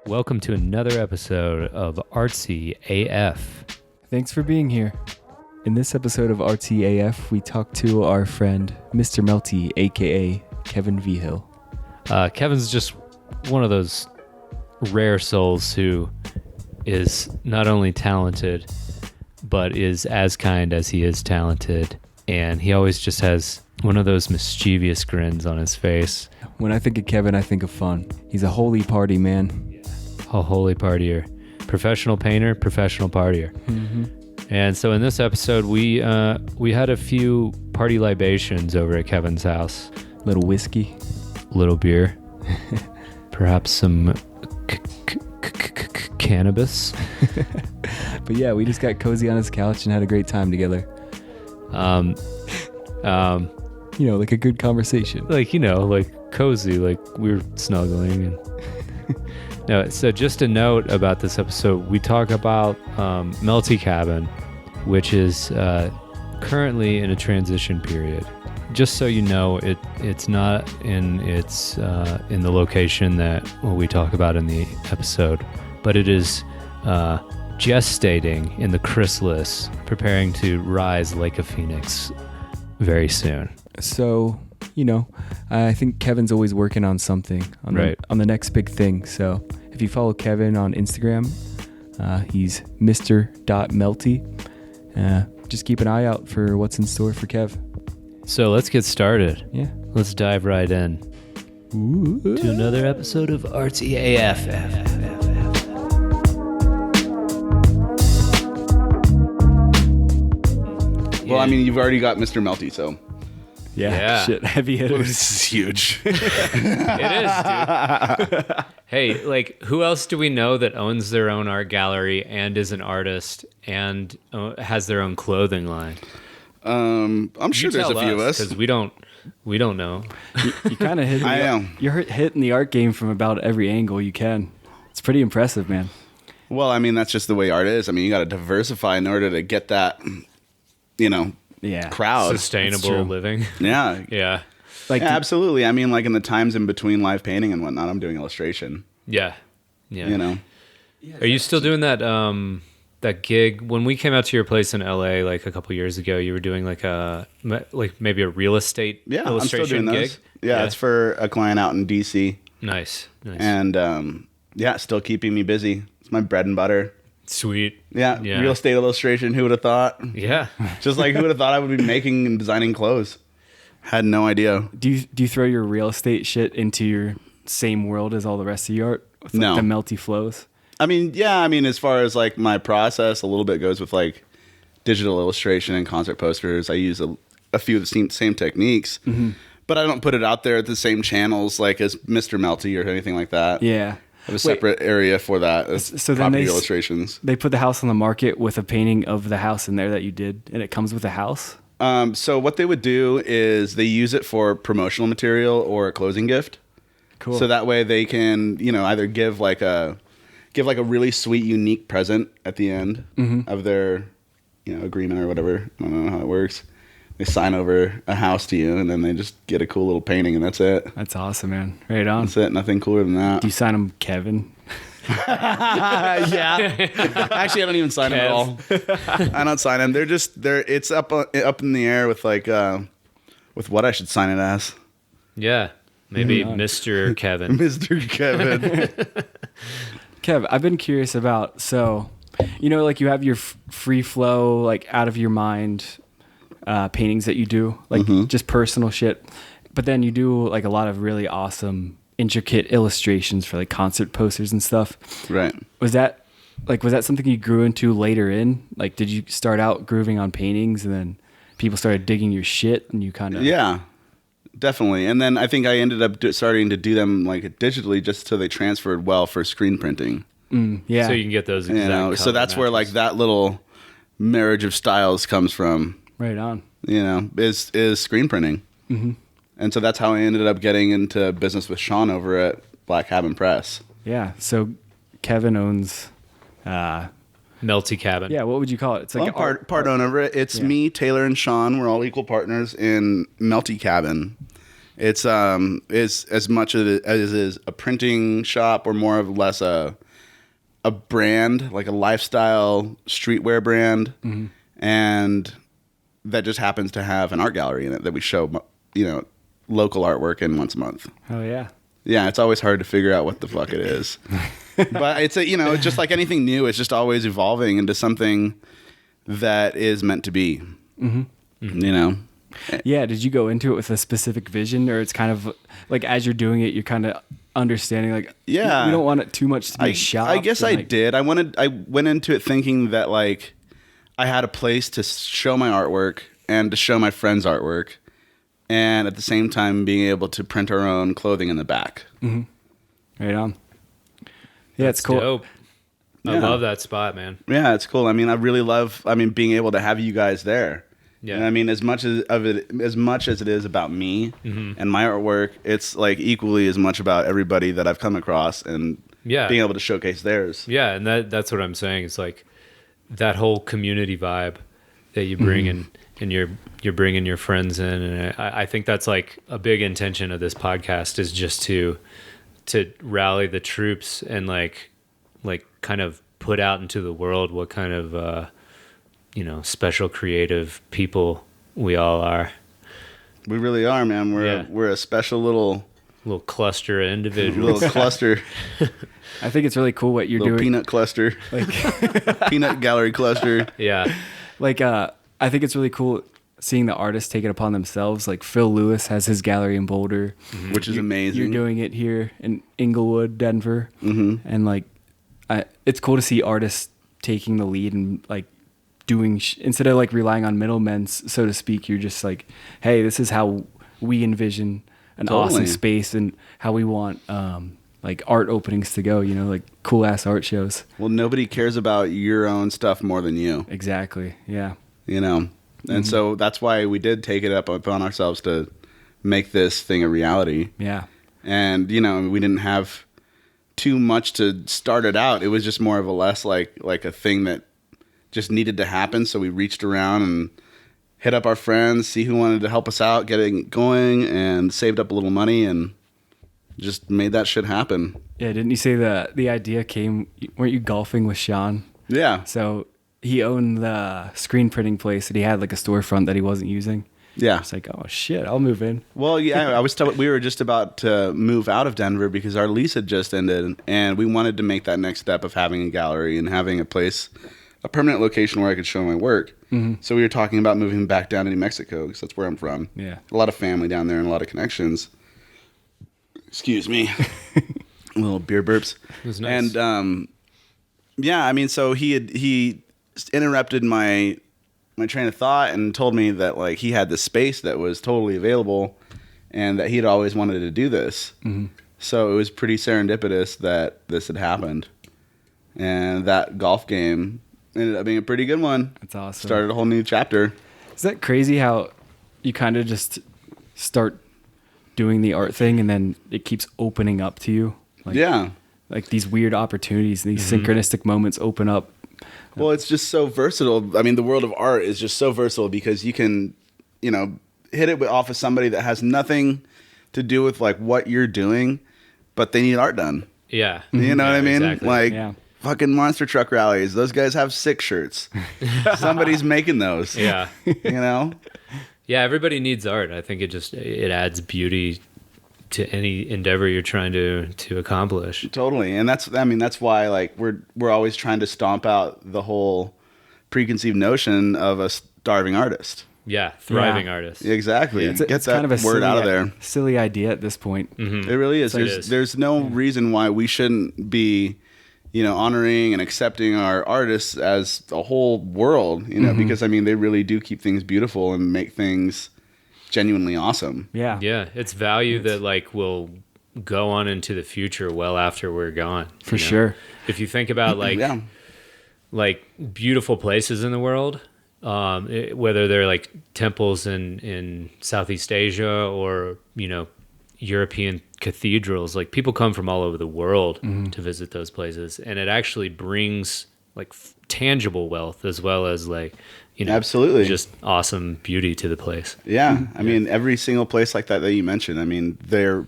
Welcome to another episode of Artsy AF. Thanks for being here. In this episode of Artsy AF, we talk to our friend, Mr. Melty, aka Kevin Vigil. Kevin's just one of those rare souls who is not only talented, but is as kind as he is talented. And he always just has one of those mischievous grins on his face. When I think of Kevin, I think of fun. He's a holy party man. A holy partier. Professional painter, professional partier. Mm-hmm. And so in this episode, we had a few party libations over at Kevin's house. Little whiskey. Little beer. Perhaps some cannabis. But yeah, we just got cozy on his couch and had a great time together. Like a good conversation. Like cozy, like we were snuggling. And no, so just a note about this episode, we talk about Melty Cabin, which is currently in a transition period. Just so you know, it's not in the location that we talk about in the episode, but it is gestating in the chrysalis, preparing to rise like a phoenix very soon. So, I think Kevin's always working on something, on the next big thing. So if you follow Kevin on Instagram, he's Mr.Melty. Just keep an eye out for what's in store for Kev. So let's get started. Yeah. Let's dive right in. Ooh. To another episode of Artsy AF. Well, I mean, you've already got Mr. Melty, so. Yeah. Shit, heavy hitters. This is huge. It is, dude. Hey, like, who else do we know that owns their own art gallery and is an artist and has their own clothing line? I'm sure there's a few of us. Because we don't know. You kind of hit. You're hitting the art game from about every angle you can. It's pretty impressive, man. Well, I mean, that's just the way art is. I mean, you got to diversify in order to get that, crowd. Sustainable living. Yeah. Yeah. Absolutely. I mean, like in the times in between live painting and whatnot, I'm doing illustration. Yeah. Yeah. Are you still doing that that gig? When we came out to your place in LA like a couple years ago, you were doing maybe a real estate illustration I'm still doing gig? those. Yeah, it's for a client out in DC. Nice. And still keeping me busy. It's my bread and butter. Sweet. Yeah, real estate illustration. Who would have thought? Yeah. Just like who would have thought I would be making and designing clothes? Had no idea. Do you throw your real estate shit into your same world as all the rest of your art? With, no. The Melty flows? I mean, as far as like my process, a little bit goes with like digital illustration and concert posters. I use a few of the same techniques, but I don't put it out there at the same channels like as Mr. Melty or anything like that. Yeah. I have a separate area for that. So then illustrations. They put the house on the market with a painting of the house in there that you did, and it comes with the house? So what they would do is they use it for promotional material or a closing gift. Cool. So that way they can, either give like a really sweet, unique present at the end of their, agreement or whatever. I don't know how it works. They sign over a house to you, and then they just get a cool little painting, and that's it. That's awesome, man. Right on. That's it. Nothing cooler than that. Do you sign them Kevin? Yeah. Actually, I don't even sign them at all. I don't sign them. It's up in the air with like, with what I should sign it as. Yeah. Maybe Mr. Kevin. Mr. Kevin. Kev, I've been curious about, so, like you have your free flow, like out of your mind paintings that you do, like just personal shit. But then you do like a lot of really awesome, intricate illustrations for like concert posters and stuff. Right. Was that something you grew into later in? Like, did you start out grooving on paintings and then people started digging your shit and you kind of... Yeah, definitely. And then I think I ended up starting to do them like digitally just so they transferred well for screen printing. Yeah. So you can get those exact so that's matches. where like that little marriage of styles comes from. Right on. Is screen printing. Mm-hmm. And so that's how I ended up getting into business with Sean over at Black Cabin Press. Yeah. So Kevin owns... Melty Cabin. Yeah, what would you call it? It's like part owner of it. It's me, Taylor, and Sean. We're all equal partners in Melty Cabin. It's is as much as it is a printing shop or more or less a brand, like a lifestyle streetwear brand, and that just happens to have an art gallery in it that we show, local artwork in once a month. Oh yeah. Yeah, it's always hard to figure out what the fuck it is. But it's it's just like anything new, it's just always evolving into something that is meant to be. Yeah, did you go into it with a specific vision, or it's kind of like as you're doing it, you're kind of understanding like, yeah, we don't want it too much to be a shop? I guess I did. I went into it thinking that like I had a place to show my artwork and to show my friends' artwork, and at the same time being able to print our own clothing in the back. Right on. Yeah, it's cool. Dope. I Yeah. love that spot, man. Yeah, it's cool. I mean, I really love being able to have you guys there. Yeah. And I mean, as much as it is about me and my artwork, it's like equally as much about everybody that I've come across and being able to showcase theirs. Yeah, and that's what I'm saying. It's like that whole community vibe that you bring in, and you're bringing your friends in, and I think that's like a big intention of this podcast is just to rally the troops and like kind of put out into the world what kind of special creative people we all are. We really are, man. We're a special little cluster of individuals. little cluster, I think it's really cool what you're little doing. peanut cluster, Like, peanut gallery cluster. Yeah. like I think it's really cool seeing the artists take it upon themselves. Like Phil Lewis has his gallery in Boulder, Which is amazing. You're doing it here in Inglewood, Denver, and like, it's cool to see artists taking the lead and like doing instead of like relying on middlemen, so to speak. You're just like, hey, this is how we envision an awesome space and how we want like art openings to go. Like cool ass art shows. Well, nobody cares about your own stuff more than you. Exactly. Yeah. And so that's why we did take it upon ourselves to make this thing a reality. Yeah. And we didn't have too much to start it out. It was just more of a less like a thing that just needed to happen. So we reached around and hit up our friends, see who wanted to help us out, getting going, and saved up a little money and just made that shit happen. Yeah. Didn't you say the idea came? Weren't you golfing with Sean? Yeah. So he owned the screen printing place and he had like a storefront that he wasn't using. Yeah. It's like, oh shit, I'll move in. Well, yeah, I was told we were just about to move out of Denver because our lease had just ended, and we wanted to make that next step of having a gallery and having a place, a permanent location where I could show my work. So we were talking about moving back down to New Mexico because that's where I'm from. Yeah. A lot of family down there and a lot of connections. Excuse me. Little beer burps. It was nice. And so he interrupted my train of thought and told me that like he had this space that was totally available and that he'd always wanted to do this. So it was pretty serendipitous that this had happened. And that golf game ended up being a pretty good one. That's awesome. Started a whole new chapter. Is that crazy how you kind of just start doing the art thing and then it keeps opening up to you? Like, Yeah. Like these weird opportunities, these synchronistic moments open up. Well, it's just so versatile. I mean, the world of art is just so versatile because you can, hit it off of somebody that has nothing to do with like what you're doing, but they need art done. Yeah. You know what I mean? Exactly. Like fucking monster truck rallies. Those guys have sick shirts. Somebody's making those. Yeah. Yeah, everybody needs art. I think it adds beauty to any endeavor you're trying to accomplish. Totally. And that's why like we're always trying to stomp out the whole preconceived notion of a starving artist. Yeah, thriving artist. Exactly. It's Get that kind of a word out of there. silly idea at this point. It really is. It is. There's no reason why we shouldn't be, honoring and accepting our artists as a whole world, because they really do keep things beautiful and make things genuinely awesome. Yeah. Yeah, it's value that like will go on into the future well after we're gone. For sure. If you think about like beautiful places in the world, whether they're like temples in Southeast Asia or European cathedrals, like people come from all over the world to visit those places, and it actually brings like tangible wealth as well as like Absolutely. just awesome beauty to the place. Yeah. I mean, every single place like that you mentioned, I mean, they're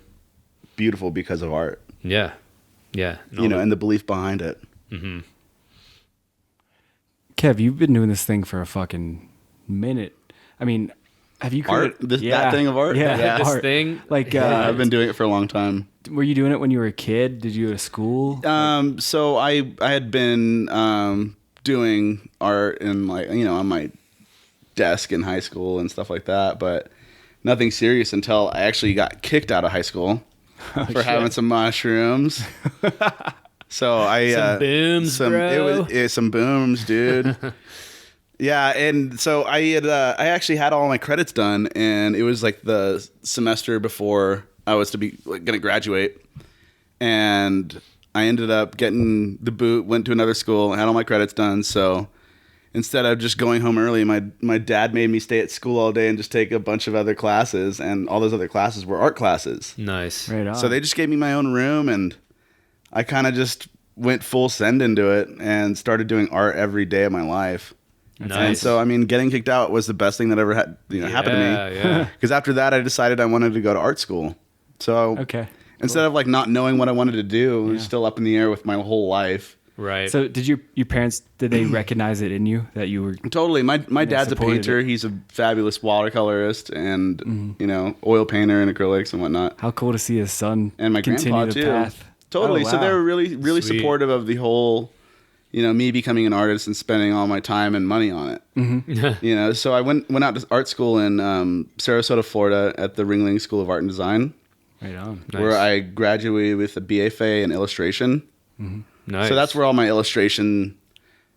beautiful because of art. Yeah. And the belief behind it. Kev, you've been doing this thing for a fucking minute. I mean, have you created Art? That thing of art? Yeah, This art. thing, Like, I've been doing it for a long time. were you doing it when you were a kid? Did you go to school? So I had been doing art and like on my desk in high school and stuff like that, but nothing serious until I actually got kicked out of high school for having some mushrooms. So I some booms, bro. It was some booms, dude. Yeah, and so I actually had all my credits done, and it was like the semester before I was to be like going to graduate, and I ended up getting the boot, went to another school, had all my credits done. So instead of just going home early, my dad made me stay at school all day and just take a bunch of other classes, and all those other classes were art classes. Nice. Right on. So they just gave me my own room, and I kind of just went full send into it and started doing art every day of my life. Nice. And so, I mean, getting kicked out was the best thing that ever happened to me. Yeah. Because after that, I decided I wanted to go to art school. So instead of like not knowing what I wanted to do, I was still up in the air with my whole life. Right. So did your parents, did they recognize it in you that you were? Totally. My dad's a painter. He's a fabulous watercolorist and, oil painter and acrylics and whatnot. How cool to see his son And my continue grandpa, the too. path. Totally. Oh, wow. So they were really, really Sweet. supportive of the whole, me becoming an artist and spending all my time and money on it. So I went out to art school in Sarasota, Florida at the Ringling School of Art and Design, Right on. where I graduated with a BFA in illustration. Nice. So that's where all my illustration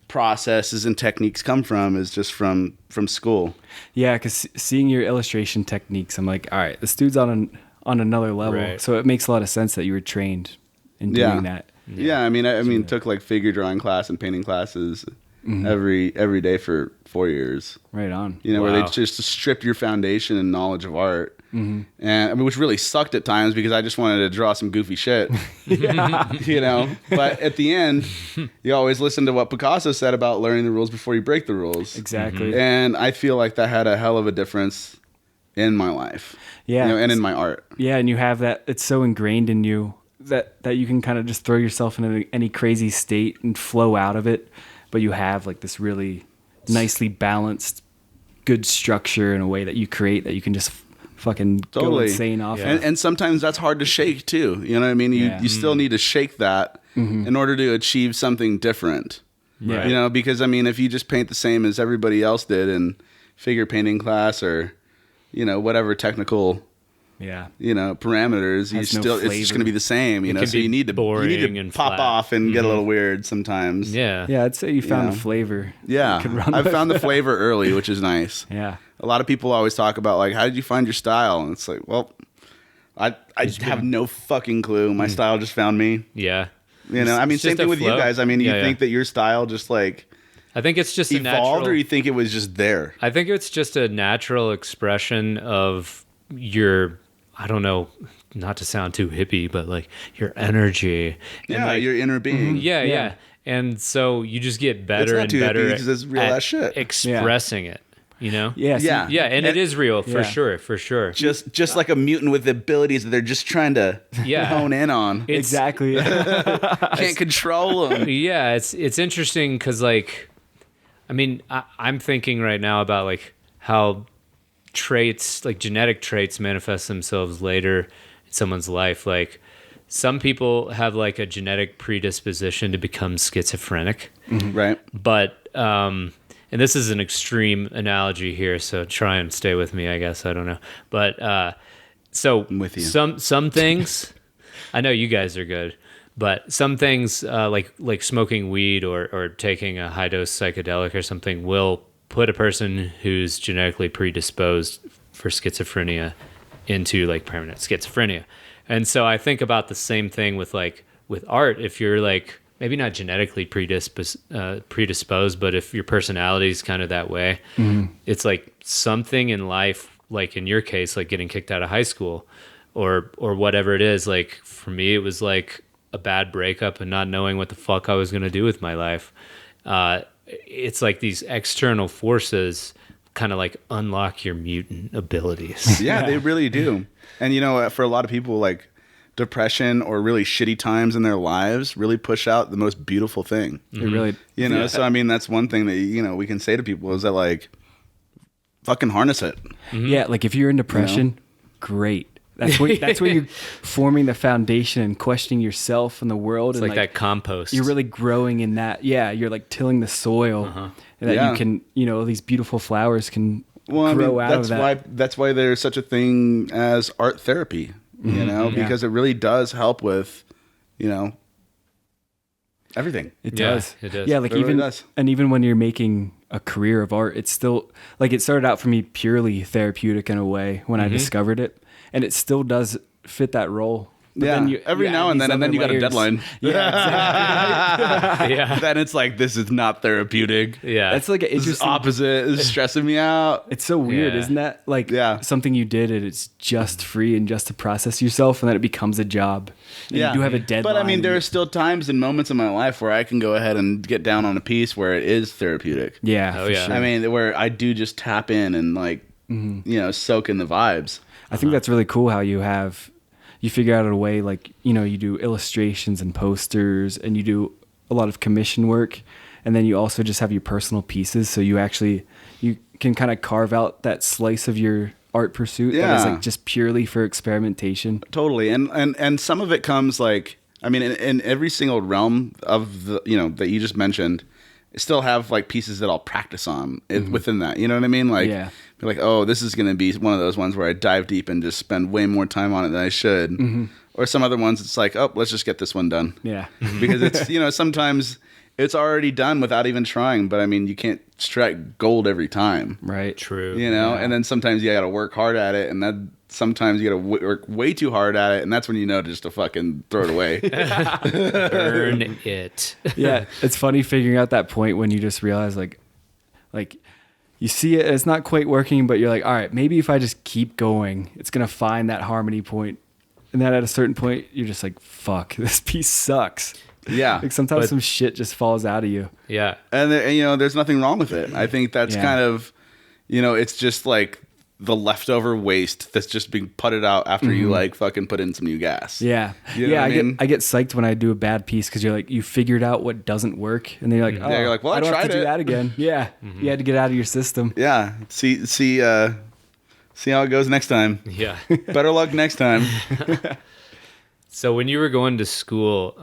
processes and techniques come from, is just from school. Yeah, because seeing your illustration techniques, I'm like, all right, this dude's on another level. Right. So it makes a lot of sense that you were trained in doing that. Yeah, I mean, took like figure drawing class and painting classes every day for 4 years. Right on. Where they Wow. just stripped your foundation and knowledge of art. And I mean, which really sucked at times because I just wanted to draw some goofy shit. But at the end, you always listen to what Picasso said about learning the rules before you break the rules. Exactly. And I feel like that had a hell of a difference in my life. Yeah. And in my art. Yeah, and you have that, it's so ingrained in you that you can kind of just throw yourself in any crazy state and flow out of it. But you have like this really nicely balanced, good structure in a way that you create that you can just fucking go insane off Yeah. of. And sometimes that's hard to shake too. You know what I mean? You still need to shake that in order to achieve something different. Yeah. Because I mean, if you just paint the same as everybody else did in figure painting class or, whatever technical, parameters, Has no it's just flavor. going to be the same, can so be you need to boring and pop flat. off and get a little weird sometimes. Yeah. Yeah, I'd say you found Yeah. a flavor. Yeah. You could run I've with. found the flavor early, which is nice. Yeah. A lot of people always talk about like, how did you find your style? And it's like, well, I have no fucking clue. My style just found me. Yeah. I mean, It's same just thing a with you flow. guys. I mean, you Yeah, think that your style just like I think it's just a evolved, natural. or you think it was just there? I think it's just a natural expression of your, I don't know, not to sound too hippie, but like your energy. And Yeah, like, your inner being. yeah. And so you just get better not and too hippie, better it's just real at ass shit. expressing it, Yeah. see- Yeah. Yeah, and it is real for Yeah. sure. Just like a mutant with abilities that they're just trying to Yeah. hone in on. It's- Exactly. Can't control them. Yeah, it's interesting because like, I mean, I'm thinking right now about like how traits, like genetic traits, manifest themselves later in someone's life. Like some people have like a genetic predisposition to become schizophrenic, Right. but and this is an extreme analogy here, so try and stay with me, I guess. I don't know, but so I'm with you. some things. I know you guys are good. But some things like smoking weed or taking a high dose psychedelic or something will put a person who's genetically predisposed for schizophrenia into like permanent schizophrenia. And so I think about the same thing with art. If you're like maybe not genetically predisposed, but if your personality is kind of that way, it's like something in life, like in your case, like getting kicked out of high school or whatever it is. Like for me, it was like a bad breakup and not knowing what the fuck I was going to do with my life. it's like these external forces kind of like unlock your mutant abilities. Yeah, they really do. And, you know, for a lot of people, like, depression or really shitty times in their lives really push out the most beautiful thing. It really, You know, so I mean, that's one thing that, you know, we can say to people is that, like, fucking harness it. yeah, like if you're in depression, great. That's when you're forming the foundation and questioning yourself and the world. It's and like that compost. You're really growing in that. Yeah, you're like tilling the soil, and that you can, you know, these beautiful flowers can grow out of that. That's why there's such a thing as art therapy. You know, because it really does help with, you know, everything. It does. It does. Yeah, like It really even does. and even when you're making a career of art, it's still like it started out for me purely therapeutic in a way when I discovered it, and it still does fit that role. But Yeah, then you every add now and these then other you got a layers. deadline. Yeah, exactly. Yeah. Then it's like, this is not therapeutic. Yeah. That's like an This is interesting. opposite. This is stressing me out. It's so weird, Yeah. isn't that? Like Yeah. something you did and it's just free and just to process yourself, and then it becomes a job. And you do have a deadline. But I mean, there are still times and moments in my life where I can go ahead and get down on a piece where it is therapeutic. yeah, Oh, for yeah. sure. I mean, where I do just tap in and, like, you know, soak in the vibes. I think that's really cool how you figure out a way, like, you know, you do illustrations and posters and you do a lot of commission work, and then you also just have your personal pieces, so you can kind of carve out that slice of your art pursuit that is Yeah. like just purely for experimentation. Totally. And some of it comes, like, I mean, in every single realm of the, you know, that you just mentioned, I still have, like, pieces that I'll practice on within that. You know what I mean? Like, Yeah. be like, oh, this is going to be one of those ones where I dive deep and just spend way more time on it than I should. Or some other ones, it's like, oh, let's just get this one done. Yeah. Because it's, you know, sometimes it's already done without even trying. But I mean, you can't strike gold every time. Right. True. You know, and then sometimes you got to work hard at it, and that sometimes you got to work way too hard at it, and that's when you know just to fucking throw it away. Burn it. Yeah. It's funny figuring out that point when you just realize like you see it, it's not quite working, but you're like, all right, maybe if I just keep going, it's going to find that harmony point. And then at a certain point, you're just like, fuck, this piece sucks. Yeah, Like sometimes But- some shit just falls out of you. Yeah. and you know, there's nothing wrong with it. I think that's Yeah. kind of, you know, it's just like the leftover waste that's just being putted out after you like fucking put in some new gas. Yeah. You know yeah. what I mean? I get psyched when I do a bad piece because you're like, you figured out what doesn't work. And then you're like, oh, you're like, well, I don't have tried to do it. that again. Yeah. You had to get out of your system. Yeah. See how it goes next time. Yeah. Better luck next time. So when you were going to school,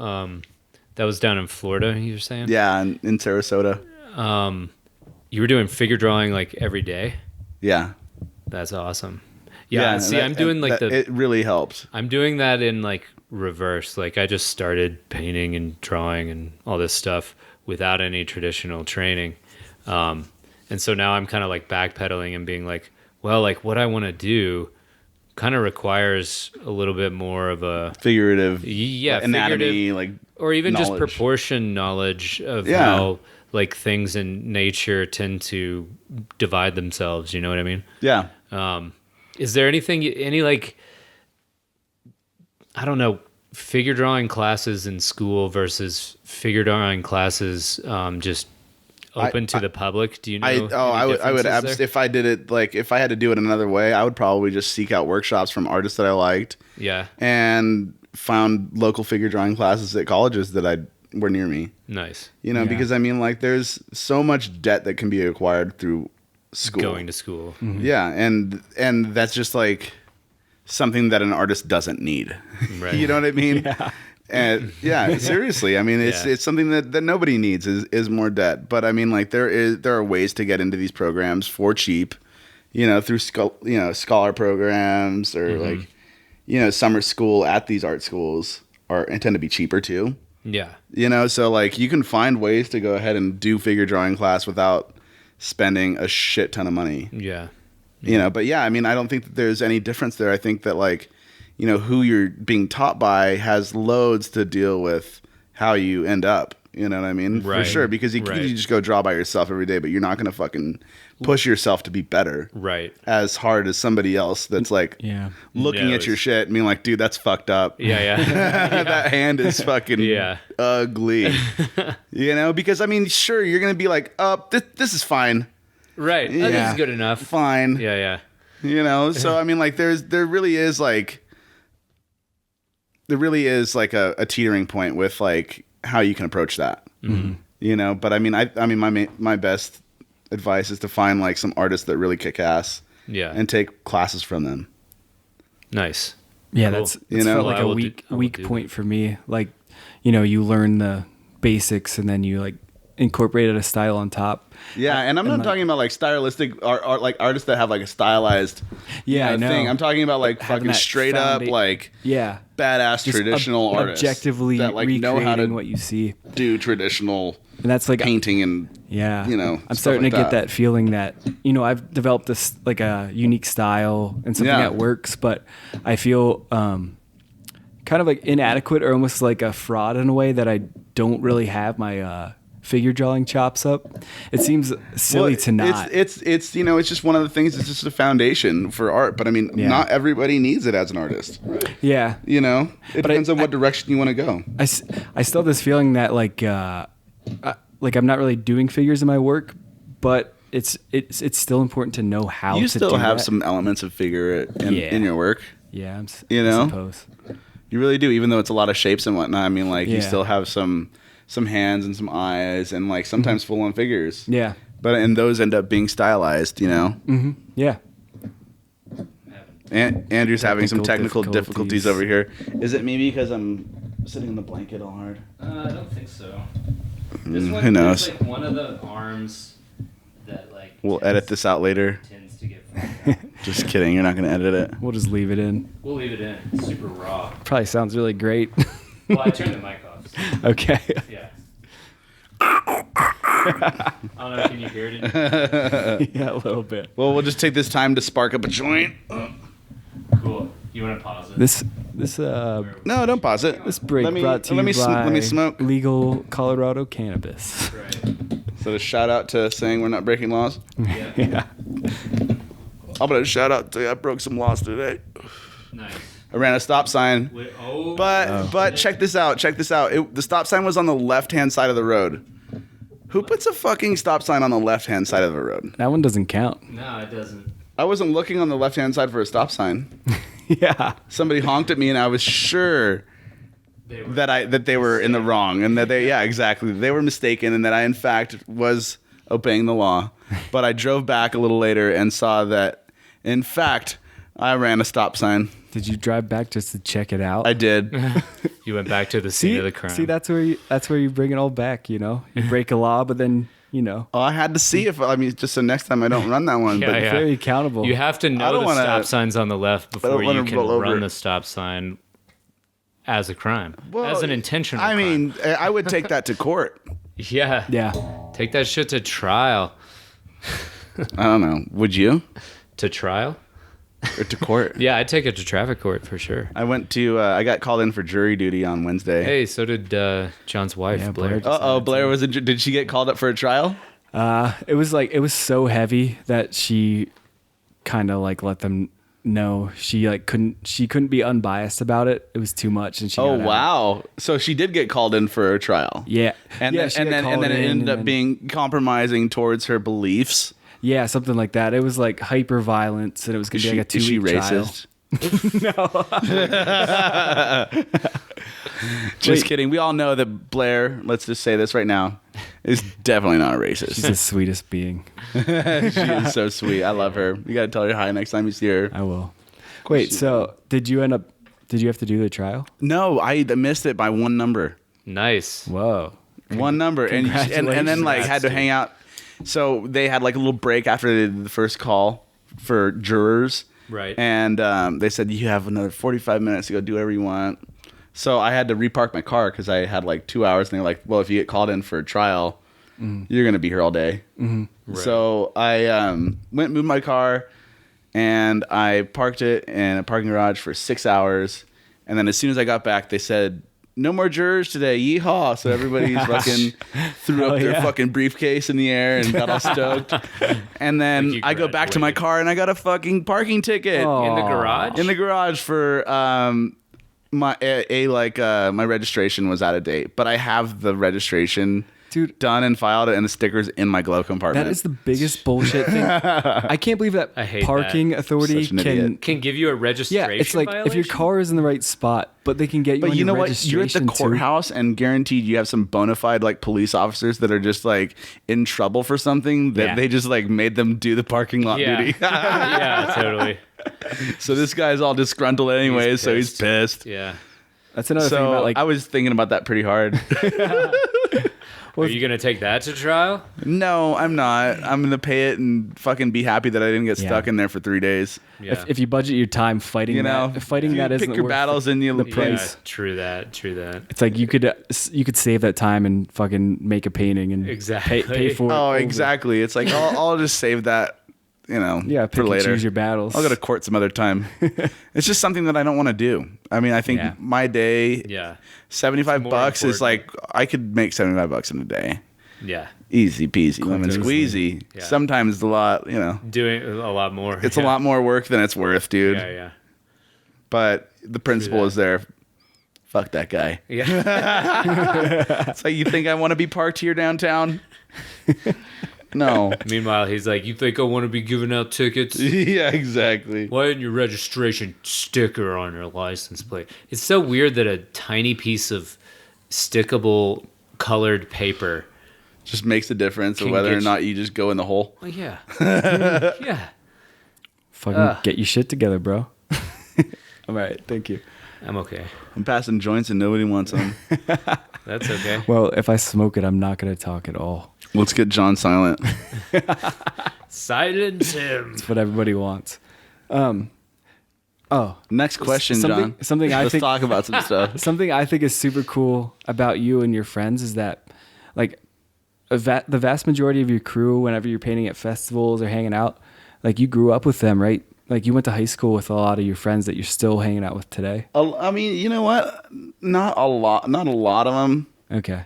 that was down in Florida, you were saying? Yeah, in Sarasota. You were doing figure drawing like every day? Yeah. That's awesome. Yeah, see, that- I'm doing like it really helps. I'm doing that in like reverse. Like I just started painting and drawing and all this stuff without any traditional training. And so now I'm kind of like backpedaling and being like, well, like what I want to do kind of requires a little bit more of a Figurative figurative, anatomy, like, or even just knowledge. proportion knowledge of Yeah. how like things in nature tend to divide themselves. You know what I mean? Yeah. Is there any like, I don't know, figure drawing classes in school versus figure drawing classes just open to the public? Do you know? I would differences there? if I did it, like, if I had to do it another way, I would probably just seek out workshops from artists that I liked Yeah, and found local figure drawing classes at colleges that were near me. nice. You know, Yeah. because I mean, like, there's so much debt that can be acquired through school. Going to school. Yeah, and that's just like something that an artist doesn't need. Right. You know what I mean? Yeah. And yeah, seriously. I mean, it's Yeah. it's something that nobody needs is more debt. But I mean, like, there are ways to get into these programs for cheap, you know, through scholar programs or like, you know, summer school at these art schools tend to be cheaper too. Yeah. You know, so like you can find ways to go ahead and do figure drawing class without spending a shit ton of money. Yeah. You know, but yeah, I mean, I don't think that there's any difference there. I think that, like, you know, who you're being taught by has loads to deal with how you end up. You know what I mean? Right. For sure, because you Right. can just go draw by yourself every day, but you're not going to fucking push yourself to be better Right. as hard as somebody else that's like looking at your shit and being like, dude, that's fucked up. Yeah. That hand is fucking ugly. You know, because I mean, sure, you're gonna be like, this is fine. Right. Yeah. This is good enough. Fine. Yeah. You know, so I mean, like, there really is like a teetering point with like how you can approach that. Mm-hmm. You know, but I mean, my best advice is to find like some artists that really kick ass. Yeah. And take classes from them. Nice. Yeah, Cool. that's You know, felt like I a will weak do point for me. Like, you know, you learn the basics and then you like incorporated a style on top. Yeah, and I'm not talking about like stylistic art, like artists that have like a stylized I know. thing. I'm talking about like Having fucking that straight up like just badass traditional artists objectively that like recreating know how to what you see. do traditional And that's like painting and you know, I'm stuff starting like to get that feeling that, you know, I've developed this like a unique style and something that works, but I feel kind of like inadequate or almost like a fraud in a way that I don't really have my figure drawing chops up. It seems silly to not. It's you know, it's just one of the things. It's just a foundation for art. But I mean, not everybody needs it as an artist. Yeah, You know, it depends on what direction you want to go. I still have this feeling that like I'm not really doing figures in my work, but it's still important to know how You to still do have that. some elements of figure in your work. Yeah, You know? I suppose. You really do, even though it's a lot of shapes and whatnot. I mean, like you Yeah. still have some hands and some eyes and like sometimes full on figures. Yeah. And those end up being stylized. You know. Mm-hmm. Yeah. Andrew's having some technical difficulties. difficulties over here. Is it maybe because I'm sitting in the blanket all hard? I don't think so. Who knows? There's like one of the arms that like We'll edit this out later. tends to get. Just kidding. You're not going to edit it. We'll just leave it in. We'll leave it in. It's super raw. Probably sounds really great. Well, I turned the mic off. So, Okay. yeah. I don't know. Can you hear it? Yeah, a little bit. Well, we'll just take this time to spark up a joint. Cool. You want to pause it? This No, don't pause it. this break Let me- brought to let you me sm- by let me smoke. legal Colorado cannabis. Right. So a shout out to saying we're not breaking laws. Yeah. Yeah. I'm going to shout out to I broke some laws today. Nice. I ran a stop sign. Wait, But check this out. The stop sign was on the left-hand side of the road. Who puts a fucking stop sign on the left-hand side of the road? That one doesn't count. No, it doesn't. I wasn't looking on the left-hand side for a stop sign. Yeah. Somebody honked at me, and I was sure that they were in the wrong, and that they were mistaken, and that I in fact was obeying the law. But I drove back a little later and saw that in fact I ran a stop sign. Did you drive back just to check it out? I did. You went back to the scene of the crime. See, that's where you bring it all back. You know, you break a law, but then you know, Oh, I had to see just so next time I don't run that one. Yeah, but yeah. very accountable. You have to I know don't the wanna- stop signs on the left before wanna you can roll over. run the stop sign as a crime, as an intentional I crime. mean, I would take that to court. Yeah. Yeah. Take that shit to trial. I don't know. Would you? To trial? Or to court? Yeah, I'd take it to traffic court for sure. I got called in for jury duty on Wednesday. Hey, so did John's wife, Yeah, Blair. Blair Blair did she get called up for a trial? It was so heavy that she kind of like let them know she couldn't be unbiased about it. It was too much, and she. Oh got out. wow! So she did get called in for a trial. Yeah, And yeah, then, she and got then called it in, ended up and- being compromising towards her beliefs. yeah, something like that. It was like hyper violence, and it was gonna be like a 2 Is she week trial. racist? No. Just Wait. kidding. We all know that Blair, let's just say this right now, is definitely not a She's racist. the sweetest being. She is so sweet. I love her. You got to tell her hi next time you see her. I will. Wait, so did you have to do the trial? No, I missed it by one number. Nice. Whoa. One number. And then like had to Congratulations. hang out. So they had like a little break after they did the first call for jurors. Right. And they said, you have another 45 minutes to go do whatever you want. So I had to repark my car because I had like 2 hours. And they're like, well, if you get called in for a trial, you're going to be here all day. Right. So I went and moved my car, and I parked it in a parking garage for 6 hours. And then as soon as I got back, they said, no more jurors today. Yeehaw. So everybody's fucking threw up their fucking briefcase in the air and got all stoked. And then Like I go back to my car and I got a fucking parking ticket In the garage? in the garage for my my registration was out of date, but I have the registration done and filed and the stickers in my glove compartment. That is the biggest bullshit thing. I can't believe that I hate parking authority Such an idiot. Can give you a registration it's like if your violation? car is in the right spot, but they can get you But on you know your what? You're at the registration, too. courthouse and guaranteed you have some bona fide like police officers that are just like in trouble for something that Yeah. they just like made them do the parking lot Yeah. duty. Yeah, totally. So this guy's all disgruntled anyways, so he's pissed. Yeah. That's another thing So about like I was thinking about that pretty hard. Are you going to take that to trial? No, I'm not. I'm gonna pay it and fucking be happy that I didn't get stuck in there for 3 days. Yeah. if you budget your time fighting You know, fighting if you that isn't pick your worth battles and you the yeah. price. True that. It's like you could save that time and fucking make a painting and Exactly. pay for it. Oh, over. exactly. It's like I'll just save that, Yeah, pick for and later. choose your battles. I'll go to court some other time. It's just something that I don't want to do. I mean, I think Yeah. my day, Yeah. $75 more bucks is important. like I could make $75 in a day. Yeah. Easy peasy, lemon Close. squeezy. Yeah. Sometimes it's a lot, Doing a lot more. it's a lot more work than it's worth, dude. Yeah, yeah. But the principle that. is there. Fuck that guy. Yeah. It's like, you think I want to be parked here downtown? No. Meanwhile, he's like, you think I want to be giving out tickets? Yeah, exactly. Why isn't your registration sticker on your license plate? It's so weird that a tiny piece of stickable colored paper. Just makes a difference of Can whether get or you- not you just go in the hole. Well, yeah. Yeah. Fucking get your shit together, bro. All right, thank you. I'm okay. I'm passing joints and nobody wants them. That's okay. Well, if I smoke it, I'm not gonna talk at all. Let's get John silent. Silence him. It's what everybody wants. Next question, something- John. something I Let's think- talk about some stuff. Something I think is super cool about you and your friends is that, like, the vast majority of your crew, whenever you're painting at festivals or hanging out, like, you grew up with them, right? Like, you went to high school with a lot of your friends that you're still hanging out with today. I mean, you know what? Not a lot of them, Okay.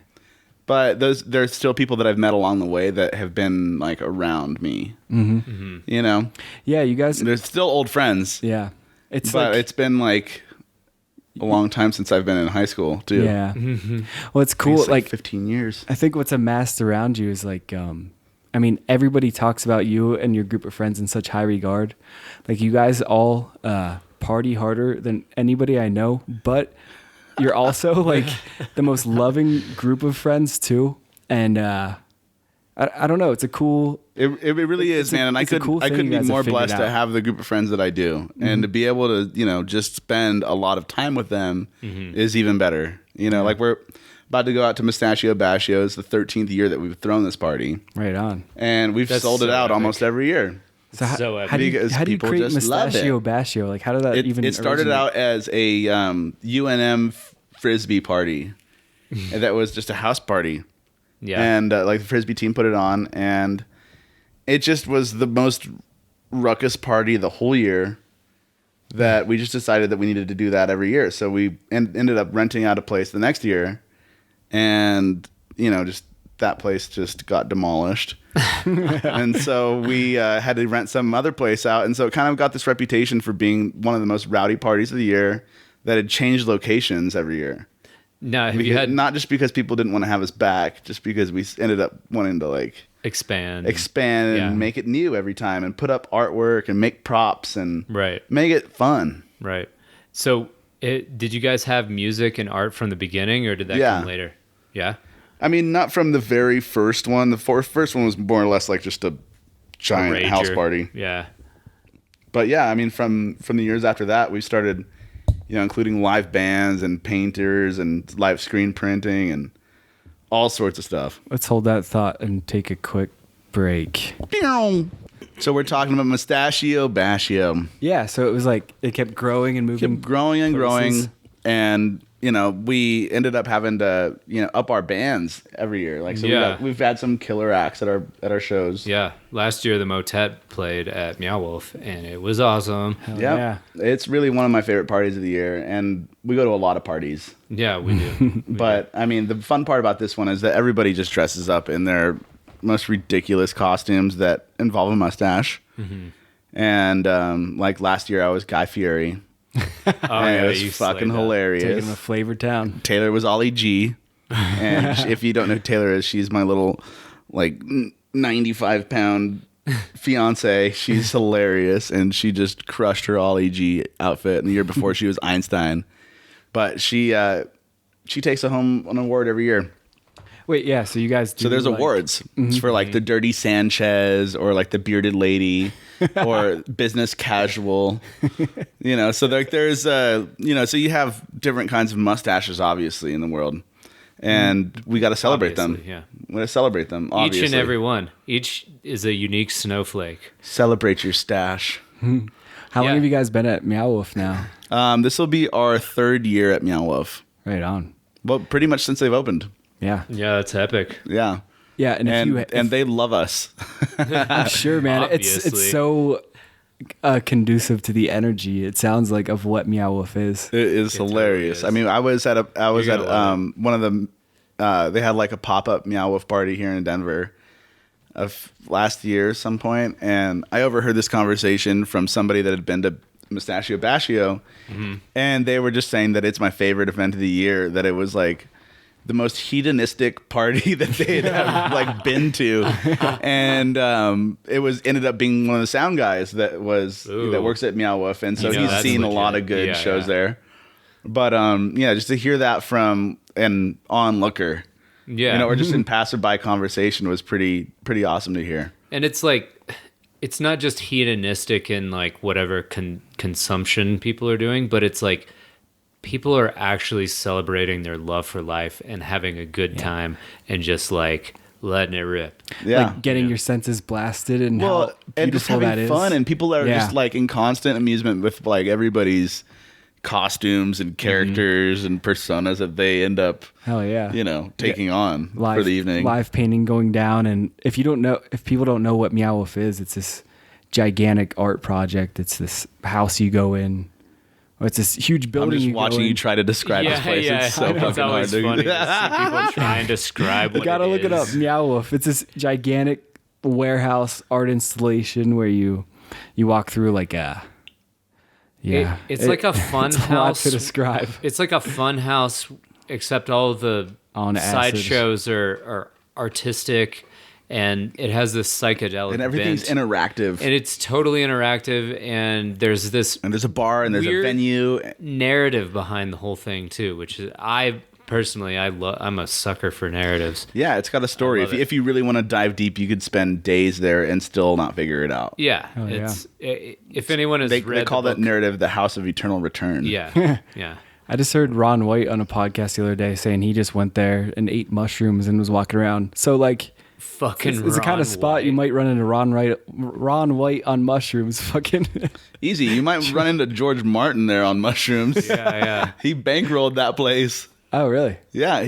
but there's still people that I've met along the way that have been like around me. Mm-hmm. You know, Yeah, you guys. there's still old friends, Yeah. It's but like, it's been like a long time since I've been in high school too. yeah. Well, it's cool. It's Like, 15 years. I think what's amassed around you is like, I mean, everybody talks about you and your group of friends in such high regard. Like, you guys all party harder than anybody I know, but you're also like the most loving group of friends too. And I don't know. It's a cool. It really is, man. And I it's a cool thing couldn't you be guys have more figured blessed to out. have the group of friends that I do, and to be able to, just spend a lot of time with them is even better. Like we're about to go out to Mustachio Bashio. It's the 13th year that we've thrown this party, Right on. and we've That's sold it so out epic. almost every year. So, So how do you, Because how do you people create just love Mustachio it. Bashio? Like, how did that even It started originate? out as a UNM frisbee party, and that was just a house party. Yeah. And like the frisbee team put it on, and it just was the most ruckus party the whole year that we just decided that we needed to do that every year. So we ended up renting out a place the next year, and just that place just got demolished. And so we had to rent some other place out, and so it kind of got this reputation for being one of the most rowdy parties of the year that had changed locations every year. Now, have you had Not just because people didn't want to have us back, just because we ended up wanting to like expand and Yeah. make it new every time and put up artwork and make props and Right. make it fun. Right. So, did you guys have music and art from the beginning, or did that Yeah. come later? Yeah. I mean, not from the very first one. The first one was more or less like just a giant Rager. house party. Yeah. But yeah, I mean, from the years after that, we started, including live bands and painters and live screen printing and all sorts of stuff. Let's hold that thought and take a quick break. So we're talking about Mustachio Bashio. Yeah, so it was like it kept growing and moving. Kept growing and growing, places. and we ended up having to, up our bands every year. Like, so we've had some killer acts at our shows. Yeah. Last year, the Motet played at Meow Wolf, and it was awesome. Yeah. It's really one of my favorite parties of the year, and we go to a lot of parties. Yeah, we do. But, I mean, the fun part about this one is that everybody just dresses up in their most ridiculous costumes that involve a mustache. Mm-hmm. And, like, last year I was Guy Fieri. And it was fucking hilarious. Taking him to Flavor Town. Taylor was Ollie G. And if you don't know who Taylor is, she's my little, like, 95-pound fiance. She's hilarious, and she just crushed her Ollie G outfit. And the year before, she was Einstein. But she takes home an award every year. Wait, yeah, so you guys do... So there's like, awards. It's for, like, the Dirty Sanchez or, like, the Bearded Lady or Business Casual. So there's, so you have different kinds of mustaches, obviously, in the world. And we got to celebrate them. Yeah. We got to celebrate them, obviously. Each and every one. Each is a unique snowflake. Celebrate your stash. How long have you guys been at Meow Wolf now? This will be our 3rd year at Meow Wolf. Right on. Well, pretty much since they've opened. Yeah. Yeah, that's epic. Yeah. Yeah, and they love us. I'm sure, man. Obviously. It's so conducive to the energy. It sounds like of what Meow Wolf is. It is hilarious. Totally is. I mean, I was at one of the they had like a pop-up Meow Wolf party here in Denver of last year at some point, and I overheard this conversation from somebody that had been to Mustachio Bashio, and they were just saying that it's my favorite event of the year, that it was like the most hedonistic party that they had like been to, and it was ended up being one of the sound guys that works at Meow Wolf, and so he's seen a lot of good shows there. But just to hear that from an onlooker, or just in passerby conversation was pretty awesome to hear. And it's like, it's not just hedonistic in like whatever consumption people are doing, but it's like people are actually celebrating their love for life and having a good time and just like letting it rip. Yeah. Like getting your senses blasted and how and just beautiful having that fun, is. and people are just like in constant amusement with like everybody's costumes and characters and personas that they end up taking on for the evening. Live painting going down, and if people don't know what Meow Wolf is, it's this gigantic art project. It's this house you go in. It's this huge building. I'm just watching you try to describe this place. It's so fucking hard. It's funny to see people try and describe what you gotta look it up. Meow Wolf. It's this gigantic warehouse art installation where you walk through like a... Yeah, it's like a fun it's house. A lot to describe. It's like a fun house, except all of the sideshows are artistic, and it has this psychedelic and everything's bent, interactive, and it's totally interactive. And there's a bar, and there's a venue narrative behind the whole thing too, which is I'm a sucker for narratives. Yeah, it's got a story. If you really want to dive deep, you could spend days there and still not figure it out. Yeah, if anyone has read, they call that narrative the House of Eternal Return. Yeah, yeah. I just heard Ron White on a podcast the other day saying he just went there and ate mushrooms and was walking around. So like, fucking, it's the kind of spot White. You might run into Ron White on mushrooms. Fucking easy. You might run into George Martin there on mushrooms. Yeah. He bankrolled that place. Oh, really? Yeah,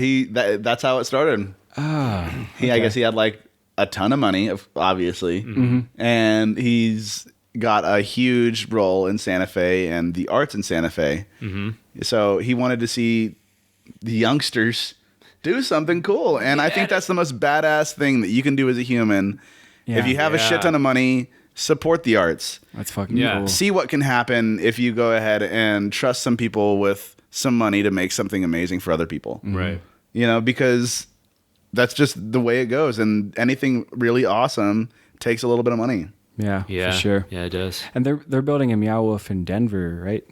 that's how it started. Okay. I guess he had like a ton of money, obviously, and he's got a huge role in Santa Fe and the arts in Santa Fe. So he wanted to see the youngsters do something cool, and I think that's the most badass thing that you can do as a human. Yeah. If you have a shit ton of money, support the arts. That's fucking cool. See what can happen if you go ahead and trust some people with some money to make something amazing for other people. Right. Because that's just the way it goes, and anything really awesome takes a little bit of money. Yeah, for sure. Yeah, it does. And they're building a Meow Wolf in Denver, right?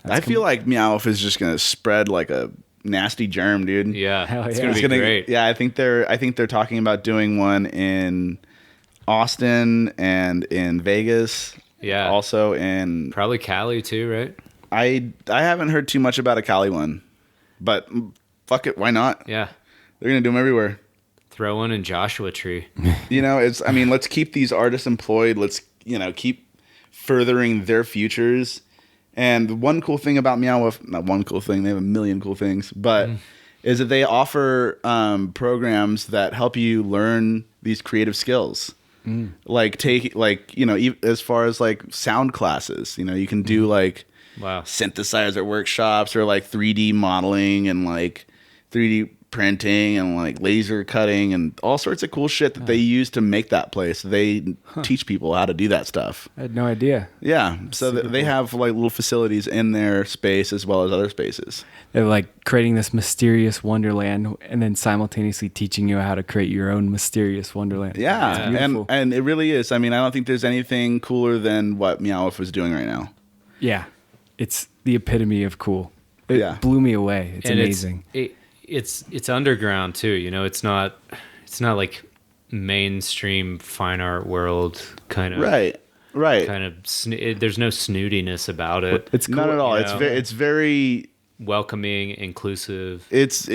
I feel like Meow Wolf is just going to spread like a nasty germ, dude. Yeah. Hell it's yeah. going to be great. Yeah, I think they're talking about doing one in Austin and in Vegas. Yeah. Also in probably Cali too, right? I haven't heard too much about a Cali one, but fuck it, why not? Yeah. They're going to do them everywhere. Throw one in Joshua Tree. Let's keep these artists employed. Let's, keep furthering their futures And the one cool thing about Meowwolf, not one cool thing, they have a million cool things, but is that they offer programs that help you learn these creative skills. Like as far as like sound classes, you can do like synthesizer workshops or like 3D modeling and like 3D printing and like laser cutting and all sorts of cool shit that they use to make that place. They teach people how to do that stuff. I had no idea. Yeah. So they have like little facilities in their space as well as other spaces. They're like creating this mysterious wonderland and then simultaneously teaching you how to create your own mysterious wonderland. Yeah. And it really is. I mean, I don't think there's anything cooler than what Meowwolf is doing right now. Yeah. It's the epitome of cool. It blew me away. It's amazing. It's underground too, it's not like mainstream fine art world kind of right kind of there's no snootiness about it. It's cool. Not at all. It's very welcoming, inclusive. It's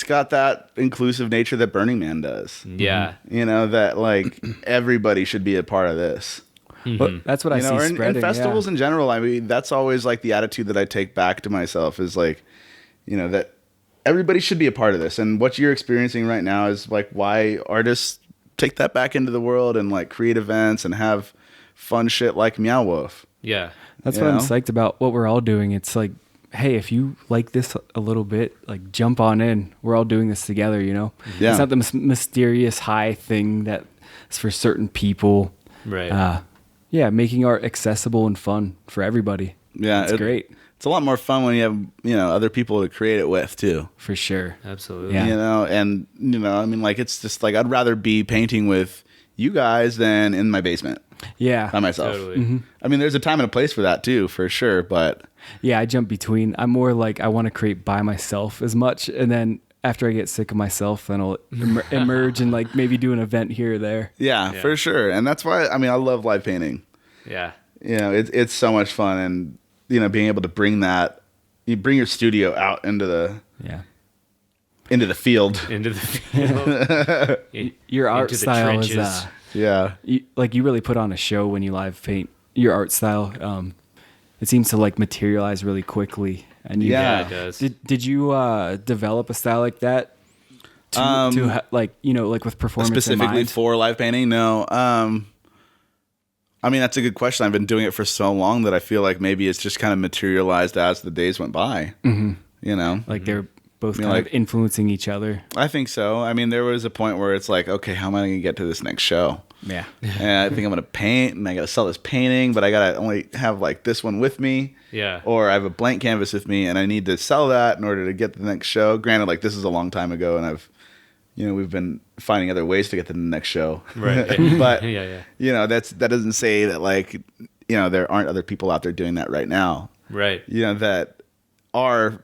got that inclusive nature that Burning Man does. Yeah. That like everybody should be a part of this. Well, that's what I see spreading. And festivals in general, I mean, that's always like the attitude that I take back to myself is like, that everybody should be a part of this. And what you're experiencing right now is like why artists take that back into the world and like create events and have fun shit like Meowwolf. Yeah. That's what I'm psyched about what we're all doing. It's like, hey, if you like this a little bit, like jump on in. We're all doing this together, Yeah. It's not the mysterious high thing that's for certain people. Right. Making art accessible and fun for everybody. Yeah. It's great. It's a lot more fun when you have, other people to create it with too. For sure. Absolutely. Yeah. I mean, like, it's just like, I'd rather be painting with you guys than in my basement. Yeah. By myself. Totally. Mm-hmm. I mean, there's a time and a place for that too, for sure. But yeah, I jump between. I'm more like, I want to create by myself as much. And then after I get sick of myself, then I'll emerge and like maybe do an event here or there. Yeah, for sure. And that's why, I mean, I love live painting. Yeah. It's so much fun. And, being able to bring your studio out into the field. Into the field. Your art style is, you really put on a show when you live paint. Your art style, it seems to like materialize really quickly. And it does. Did you develop a style like that? Like with performance specifically in mind? for live painting? No. I mean, that's a good question. I've been doing it for so long that I feel like maybe it's just kind of materialized as the days went by. Mm-hmm. Like they're both kind of influencing each other. I think so. I mean, there was a point where it's like, okay, how am I going to get to this next show? Yeah. And I think I'm going to paint and I got to sell this painting, but I got to only have like this one with me. Yeah. Or I have a blank canvas with me and I need to sell that in order to get to the next show. Granted, like this is a long time ago and we've been finding other ways to get to the next show. Right. But, that doesn't say that like, there aren't other people out there doing that right now. Right. That are,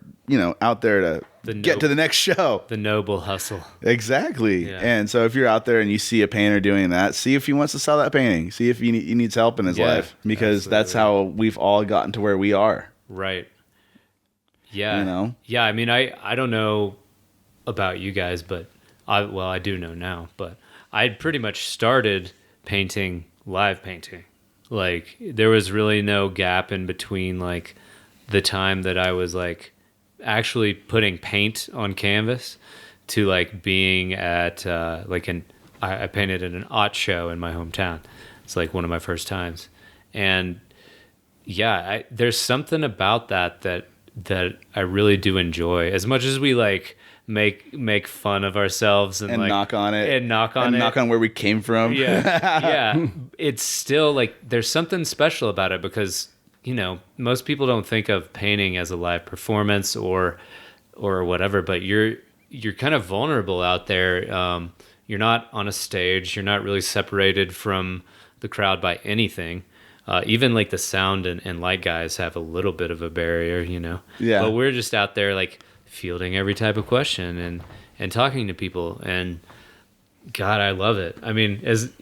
out there to get to the next show. The noble hustle. Exactly. Yeah. And so if you're out there and you see a painter doing that, see if he wants to sell that painting. See if he needs help in his life. Because that's how we've all gotten to where we are. Right. Yeah. Yeah, I mean, I don't know about you guys, but I do know now, but I'd pretty much started painting live painting. Like there was really no gap in between like the time that I was like actually putting paint on canvas to like being at I painted at an art show in my hometown. It's like one of my first times. And there's something about that I really do enjoy. As much as we like make fun of ourselves and like, knock on it and knock on where we came from. Yeah. It's still like there's something special about it because most people don't think of painting as a live performance or whatever, but you're kind of vulnerable out there. You're not on a stage. You're not really separated from the crowd by anything. Even like the sound and light guys have a little bit of a barrier, Yeah. But we're just out there like fielding every type of question and talking to people. And God, I love it. I mean, as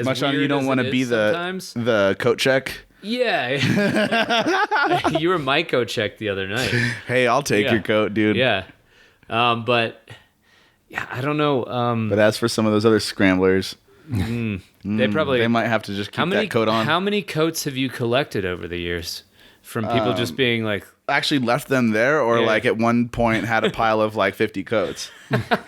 much on you don't want to be the coat check. Yeah. You were my coat check the other night. Hey, I'll take your coat, dude. Yeah. But yeah, I don't know. But as for some of those other scramblers, They might have to just keep that coat on. How many coats have you collected over the years from people just being like... Actually left them there, or like at one point had a pile of like 50 coats. 50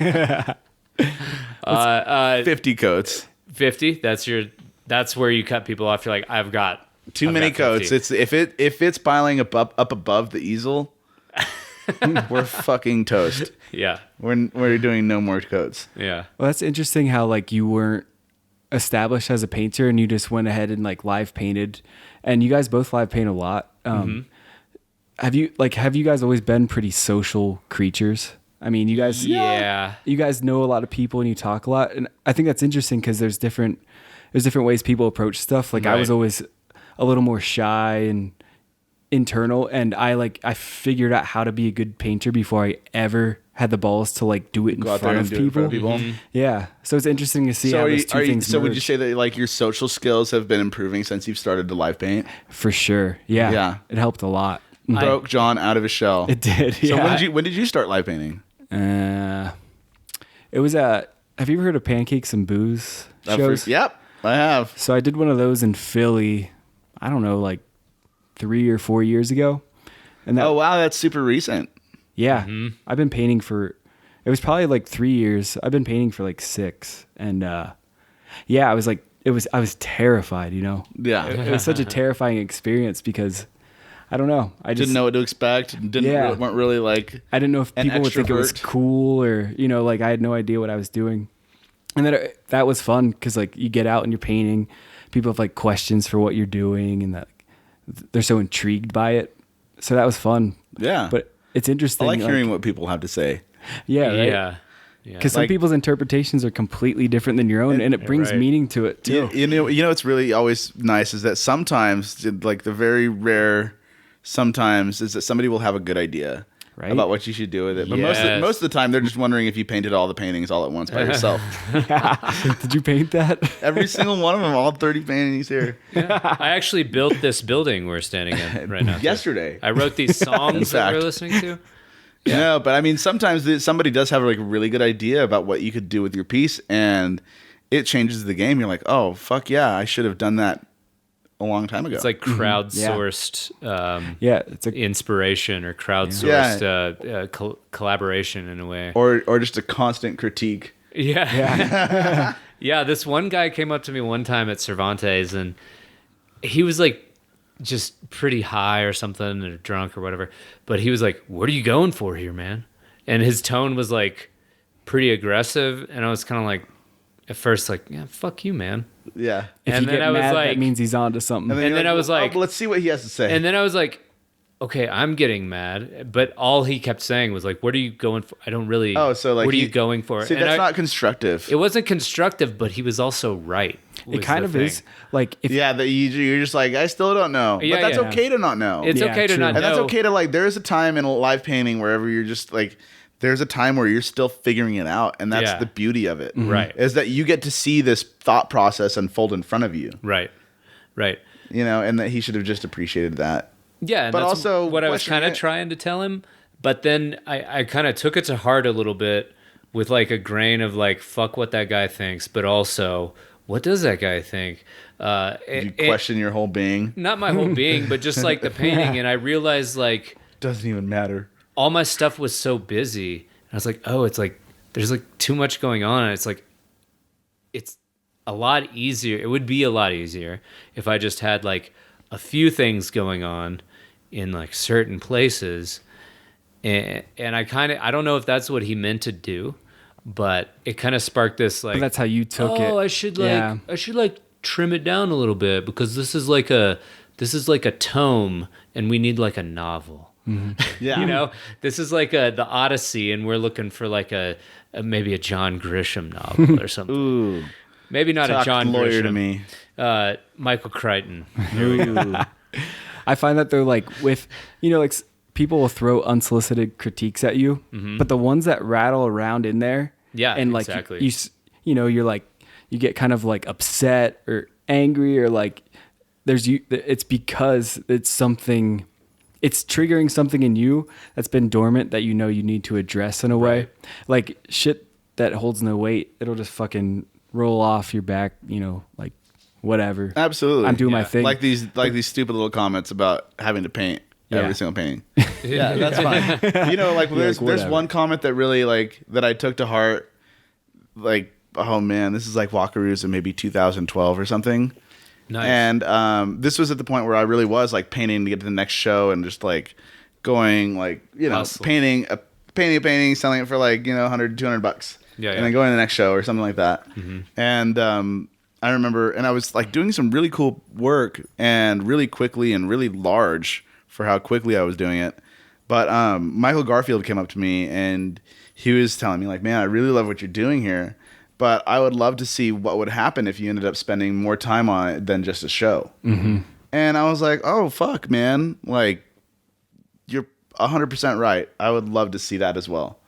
coats. 50? That's where you cut people off. You're like, I've got too many coats. It's if it's piling up above the easel, we're fucking toast. Yeah. We're doing no more coats. Yeah. Well, that's interesting how like you weren't established as a painter and you just went ahead and like live painted, and you guys both live paint a lot. Have you guys always been pretty social creatures? I mean, you guys know a lot of people and you talk a lot, and I think that's interesting because there's different ways people approach stuff. Like I was always a little more shy and internal, and I figured out how to be a good painter before I ever had the balls to like do it in front of people. Yeah, so it's interesting to see how those two things merge. So would you say that like your social skills have been improving since you've started to live paint? For sure. Yeah. It helped a lot. Broke John out of his shell. It did. So when did you start live painting? It was have you ever heard of Pancakes and Booze shows? Yep, I have. So I did one of those in Philly, I don't know, like 3 or 4 years ago. And oh wow, that's super recent. Yeah. I've been painting it was probably like 3 years. I've been painting for like 6. And I was terrified, you know? Yeah. It was such a terrifying experience because I don't know. I just didn't know what to expect. Weren't really like. I didn't know if people would think it was cool or, you know, like I had no idea what I was doing. And then that was fun because like you get out and you're painting, people have like questions for what you're doing, and that they're so intrigued by it. So that was fun. Yeah. But it's interesting. I like hearing what people have to say. Yeah. Right? Yeah. Because some people's interpretations are completely different than your own, and it brings meaning to it too. You know, it's really always nice is that sometimes, like the very rare sometimes, is that somebody will have a good idea about what you should do with it. But most of the time, they're just wondering if you painted all the paintings all at once by yourself. Did you paint that? Every single one of them, all 30 paintings here. Yeah. I actually built this building we're standing in right now. Yesterday. I wrote these songs that we're listening to. Yeah. No, but I mean, sometimes somebody does have like a really good idea about what you could do with your piece, and it changes the game. You're like, oh, fuck yeah, I should have done that a long time ago. It's like crowdsourced it's a inspiration or crowdsourced collaboration in a way. Or just a constant critique. Yeah. Yeah, this one guy came up to me one time at Cervantes, and he was like just pretty high or something, or drunk or whatever. But he was like, "What are you going for here, man?" And his tone was like pretty aggressive, and I was kind of like, at first, like, "Yeah, fuck you, man." Yeah. If and you then get I was mad, like, that means he's on to something. And then I was like, let's see what he has to say. And then I was like, okay, I'm getting mad, but all he kept saying was like, "What are you going for?" I don't really. Oh, so like, what are you going for? See, that's not constructive. It wasn't constructive, but he was also right. It kind of is. Like, if you're just like, I still don't know. Yeah, but that's okay to not know. It's okay to true. not know. And that's okay to like. There's a time in live painting wherever you're just like. There's a time where you're still figuring it out, and that's the beauty of it. Right. Is that you get to see this thought process unfold in front of you. Right. You know, and that he should have just appreciated that. Yeah, and but that's also what I was kind of trying to tell him. But then I kind of took it to heart a little bit with like a grain of like, fuck what that guy thinks, but also, what does that guy think? You question your whole being? Not my whole being, but just like the painting. And I realized like... Doesn't even matter. All my stuff was so busy. And I was like, oh, it's like, there's like too much going on. And it's like, it's a lot easier. It would be a lot easier if I just had like a few things going on in like certain places. And I don't know if that's what he meant to do, but it kind of sparked this like, but that's how you took it. Oh, I should like trim it down a little bit because this is like a tome and we need like a novel. Yeah. You know, this is like the Odyssey, and we're looking for like maybe a John Grisham novel or something. Ooh. Maybe not Talk a John lawyer Grisham. To me. Michael Crichton. I find that they're like with, you know, like people will throw unsolicited critiques at you, but the ones that rattle around in there, and like exactly. you know, you're like, you get kind of like upset or angry or like it's because it's triggering something in you that's been dormant that you know you need to address in a way. Like shit that holds no weight, it'll just fucking roll off your back, like whatever. Absolutely. I'm doing my thing. Like these stupid little comments about having to paint every single painting. Yeah, that's fine. Like there's one comment that really like that I took to heart. Like, oh man, this is like Wakarusa maybe 2012 or something. Nice. And this was at the point where I really was like painting to get to the next show and just like going like Hustle. painting a painting, selling it for like $100, $200. Yeah, and then going to the next show or something like that. Mm-hmm. And I remember, and I was like doing some really cool work and really quickly and really large for how quickly I was doing it. But Michael Garfield came up to me and he was telling me like, man, I really love what you're doing here, but I would love to see what would happen if you ended up spending more time on it than just a show. Mm-hmm. And I was like, oh, fuck, man. Like, you're 100% right. I would love to see that as well.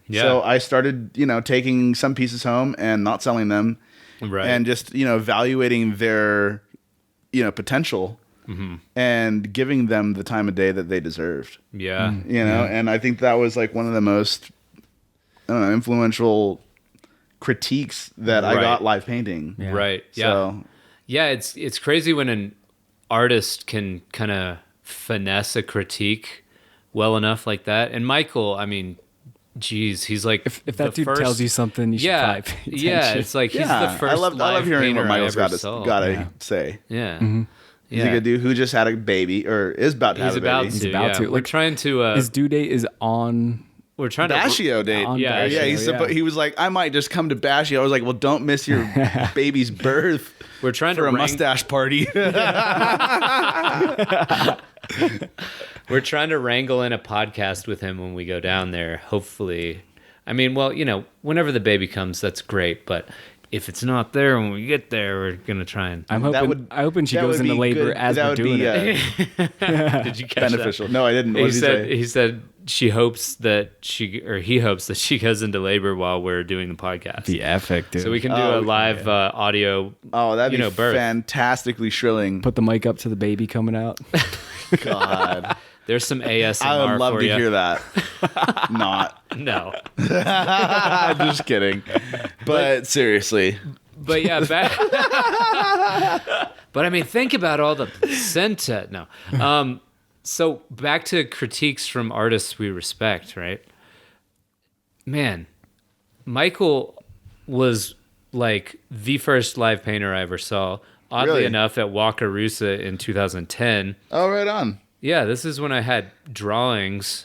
Yeah. So I started, taking some pieces home and not selling them. Right. And just, evaluating their, potential and giving them the time of day that they deserved. Yeah. And I think that was like one of the most influential critiques that I got live painting. Yeah. Right. Yeah. So, yeah, it's crazy when an artist can kind of finesse a critique well enough like that. And Michael, I mean, geez, he's like if that dude tells you something, you should probably pay attention. Yeah, it's like he's the first. I love hearing what Michael's got to say. Yeah. Mm-hmm. He's a good dude who just had a baby or is about to have a baby. He's about to. We're trying to. His due date is on. We're trying Bashio date. Yeah. He was like, I might just come to Bashio. I was like, well, don't miss your baby's birth. We're trying for a mustache party. We're trying to wrangle in a podcast with him when we go down there. Hopefully, I mean, well, whenever the baby comes, that's great. But if it's not there when we get there, we're gonna try and. I'm hoping she goes into labor as we're doing it. Did you catch beneficial? That? No, I didn't. What did he said he hopes that she goes into labor while we're doing the podcast. The epic, dude. So we can do a live audio. Oh, that'd be birth. Fantastically shrilling. Put the mic up to the baby coming out. God. There's some ASMR. I would love for to you. hear that. Not. No. Just kidding. But seriously. But yeah, but I mean, think about all the placenta. No. So back to critiques from artists we respect, right? Man, Michael was like the first live painter I ever saw. Oddly enough, at Wakarusa in 2010. Oh, right on. Yeah, this is when I had drawings,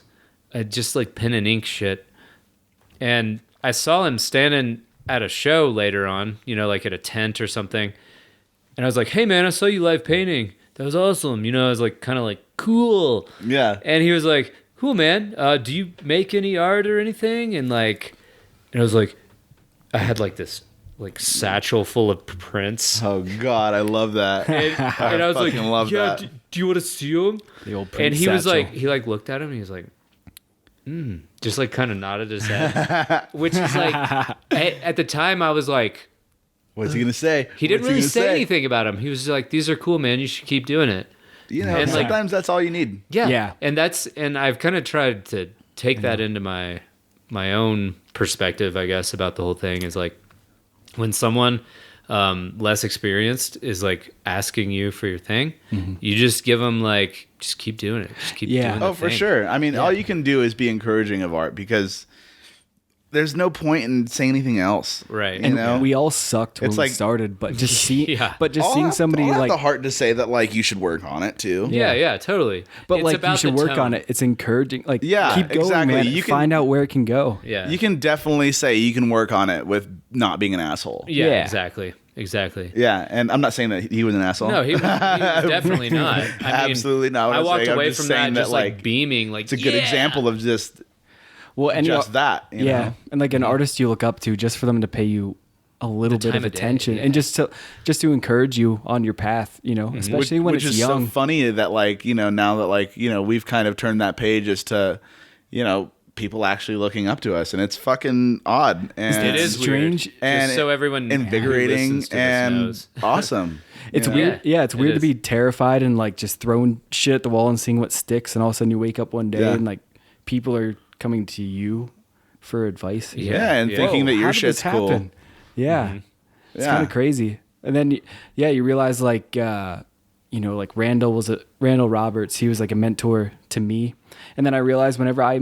just like pen and ink shit. And I saw him standing at a show later on, like at a tent or something. And I was like, hey, man, I saw you live painting. That was awesome. I was like, kind of like, cool. Yeah. And he was like, cool, man. Do you make any art or anything? And I was like, I had like this like satchel full of prints. Oh God, I love that. And I was like, love yeah, that. Do you want to see them? The old print and he satchel. was like, he like looked at him and he was like, just like kind of nodded his head, which is like, at the time I was like, what's he gonna say? He didn't really say anything about him. He was like, these are cool, man. You should keep doing it. And sometimes that's all you need. Yeah. And I've kind of tried to take that into my own perspective, I guess, about the whole thing is like, when someone less experienced is like asking you for your thing, you just give them like, just keep doing it. Just keep doing it. Oh, for sure. I mean, all you can do is be encouraging of art because there's no point in saying anything else. Right. And we all sucked when we started, but just seeing somebody I'll have like the heart to say that like you should work on it too. Yeah, totally. But it's like about you should the work tone. on it. It's encouraging. Like keep going, exactly. man. You can find out where it can go. Yeah. You can definitely say you can work on it with not being an asshole. Yeah. Exactly. Yeah, and I'm not saying that he was an asshole. No, he was definitely not. I mean, absolutely not. I walked away from that just like beaming. Like it's a good example of just. Well, and just that, you know? And like an artist you look up to, just for them to pay you a little bit of attention and just to encourage you on your path, especially when it's young. Which is so funny that like now that we've kind of turned that page as to people actually looking up to us, and it's fucking odd and it is strange weird. And just so everyone invigorating and awesome. It's weird. Yeah, it's weird to be terrified and like just throwing shit at the wall and seeing what sticks, and all of a sudden you wake up one day and like people are coming to you for advice. And thinking that your shit's cool. Yeah. It's kind of crazy. And then, you realize like, like Randall Roberts, he was like a mentor to me. And then I realized whenever I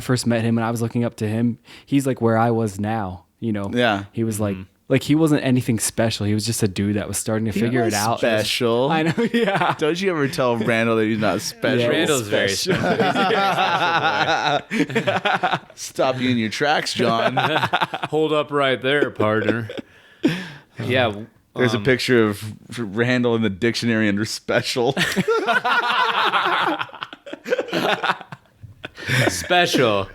first met him and I was looking up to him, he's like where I was now, Yeah. He was like he wasn't anything special. He was just a dude that was starting to figure it out. Special. I know. Yeah. Don't you ever tell Randall that he's not special? Yeah, Randall's very special. He's a very special boy. Stop you in your tracks, John. Hold up right there, partner. Yeah. There's a picture of Randall in the dictionary under special. Special.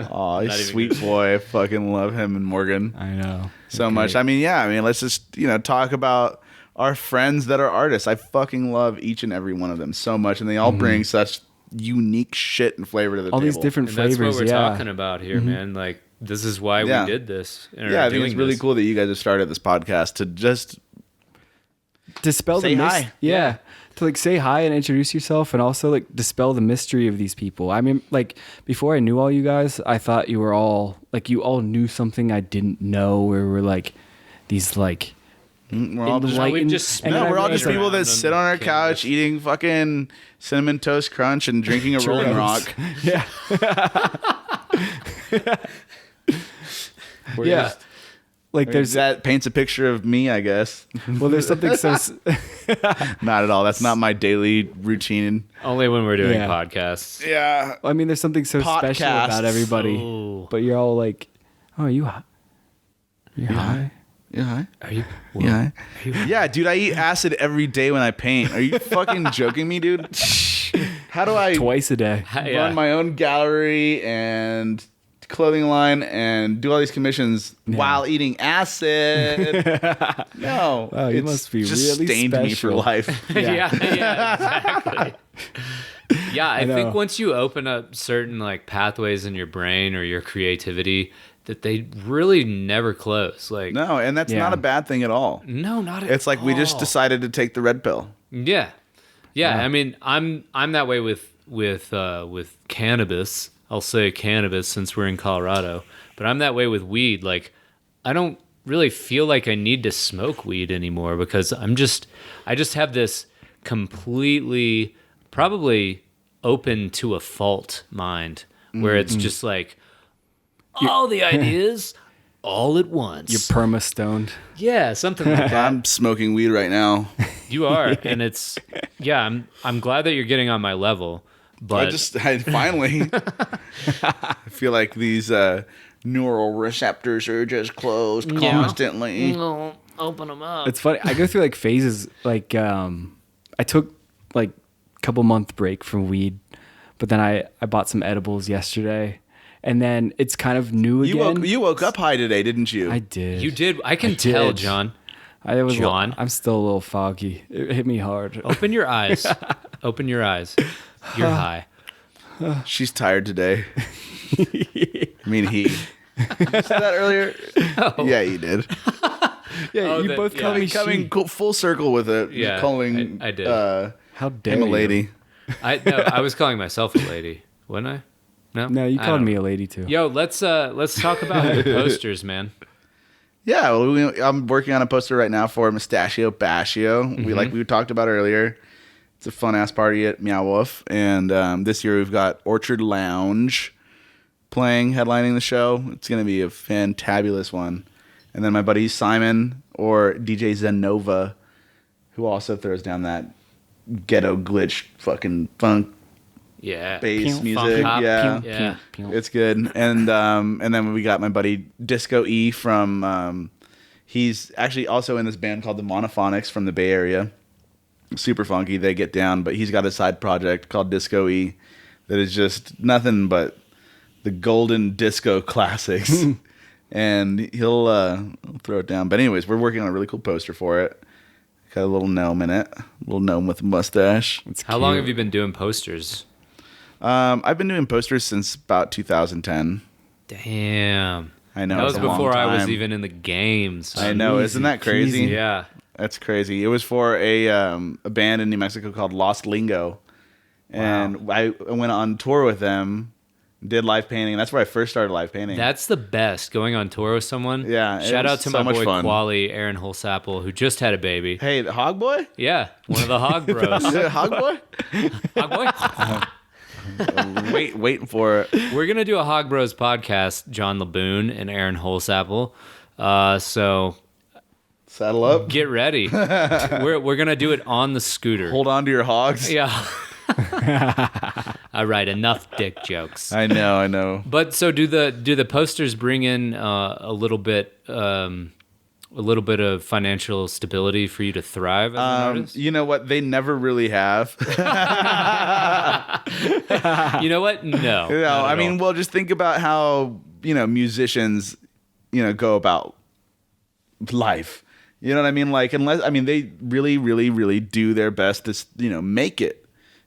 Oh, he's a sweet boy. I fucking love him and Morgan. I know. So much. I mean, let's just, talk about our friends that are artists. I fucking love each and every one of them so much. And they all bring such unique shit and flavor to the table. All these different And flavors. that's what we're talking about here, man. Like, this is why we did this. I think it's really cool that you guys have started this podcast to just dispel say hi. Yeah. To like say hi and introduce yourself, and also like dispel the mystery of these people. I mean, like before I knew all you guys, I thought you were all like, you all knew something I didn't know, where we're like these like we're all just people that sit on our couch eating fucking cinnamon toast crunch and drinking a Rolling Rock. Yeah. Like that paints a picture of me, I guess. Well, there's something so not at all. That's not my daily routine. Only when we're doing podcasts. Yeah. I mean, there's something so special about everybody. Oh. But you're all like, "Oh, are you high? You're high? Yeah, hi. Are you? Yeah. Yeah, dude, I eat acid every day when I paint. Are you fucking joking me, dude? How do I Twice a day run my own gallery and clothing line and do all these commissions while eating acid? No. Wow, you must be just really stained me for special. life. Yeah, exactly. Yeah, I think once you open up certain like pathways in your brain or your creativity, that they really never close. Like, no, and that's not a bad thing at all. No, not at It's like we just decided to take the red pill. Yeah. I mean, I'm that way with cannabis. I'll say cannabis since we're in Colorado, but I'm that way with weed. Like, I don't really feel like I need to smoke weed anymore because I just have this completely probably open to a fault mind where it's just like all the ideas all at once. You're perma-stoned. Yeah, something like that. I'm smoking weed right now. You are, and it's I'm glad that you're getting on my level. But I finally I feel like these neural receptors are just closed constantly. No, open them up. It's funny. I go through like phases. Like I took like a couple month break from weed, but then I bought some edibles yesterday, and then it's kind of new again. You woke up high today, didn't you? I did. You did. I can tell, John. John. I'm still a little foggy. It hit me hard. Open your eyes. Open your eyes. You're high. She's tired today. I mean, he. Did you say that earlier? Oh. Yeah, you did. Yeah, you both call me coming full circle with it. Yeah, calling. I did. How dare him a you? lady. I was calling myself a lady, wasn't I? No. No, you called me a lady too. Yo, let's talk about your posters, man. Yeah, well, I'm working on a poster right now for Mustachio Bashio. We talked about earlier. It's a fun ass party at Meow Wolf, and this year we've got Orchard Lounge headlining the show. It's gonna be a fantabulous one. And then my buddy Simon or DJ Zenova, who also throws down that ghetto glitch fucking funk bass music. Yeah. It's good. And then we got my buddy Disco E from he's actually also in this band called the Monophonics from the Bay Area. Super funky. They get down, but he's got a side project called Disco E that is just nothing but the golden disco classics. And he'll throw it down. But anyways, we're working on a really cool poster for it. Got a little gnome in it. A little gnome with a mustache. How long have you been doing posters? I've been doing posters since about 2010. Damn. I know. That was it's a long before I was time. even in the game. So. I know. Isn't that crazy? Yeah. That's crazy. It was for a band in New Mexico called Lost Lingo. And I went on tour with them Did live painting. That's where I first started live painting. That's the best, going on tour with someone. Yeah, it Shout was out to so my much boy fun. Quali, Aaron Holsapple, who just had a baby. Hey, the Hog Boy? Yeah, one of the Hog Bros. Hog Boy? Hog Boy? Waiting for it. We're going to do a Hog Bros podcast, John LeBoon and Aaron Holsapple. So Saddle up. get ready. We're going to do it on the scooter. Hold on to your hogs. Yeah. All right, enough dick jokes. I know. But so do the posters bring in a little bit of financial stability for you to thrive as an artist? You know what? They never really have. You know what? No. No, I mean, well, just think about how, musicians, go about life. You know what I mean? Like, they really, really, really do their best to, make it.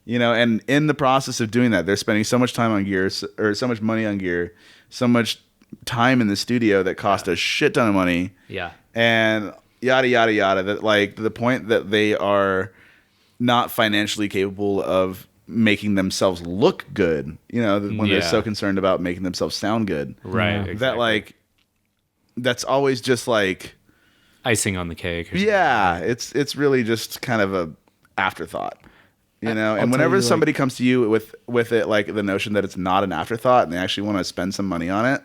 And in the process of doing that, they're spending so much time on gear, or so much money on gear, so much time in the studio that cost a shit ton of money. Yeah. And yada, yada, yada. That, like, to the point that they are not financially capable of making themselves look good, when they're so concerned about making themselves sound good. Right. Yeah. Exactly. That, like, that's always just like icing on the cake. Or something. Yeah, it's really just kind of a afterthought, and whenever you, somebody comes to you with it, like the notion that it's not an afterthought and they actually want to spend some money on it,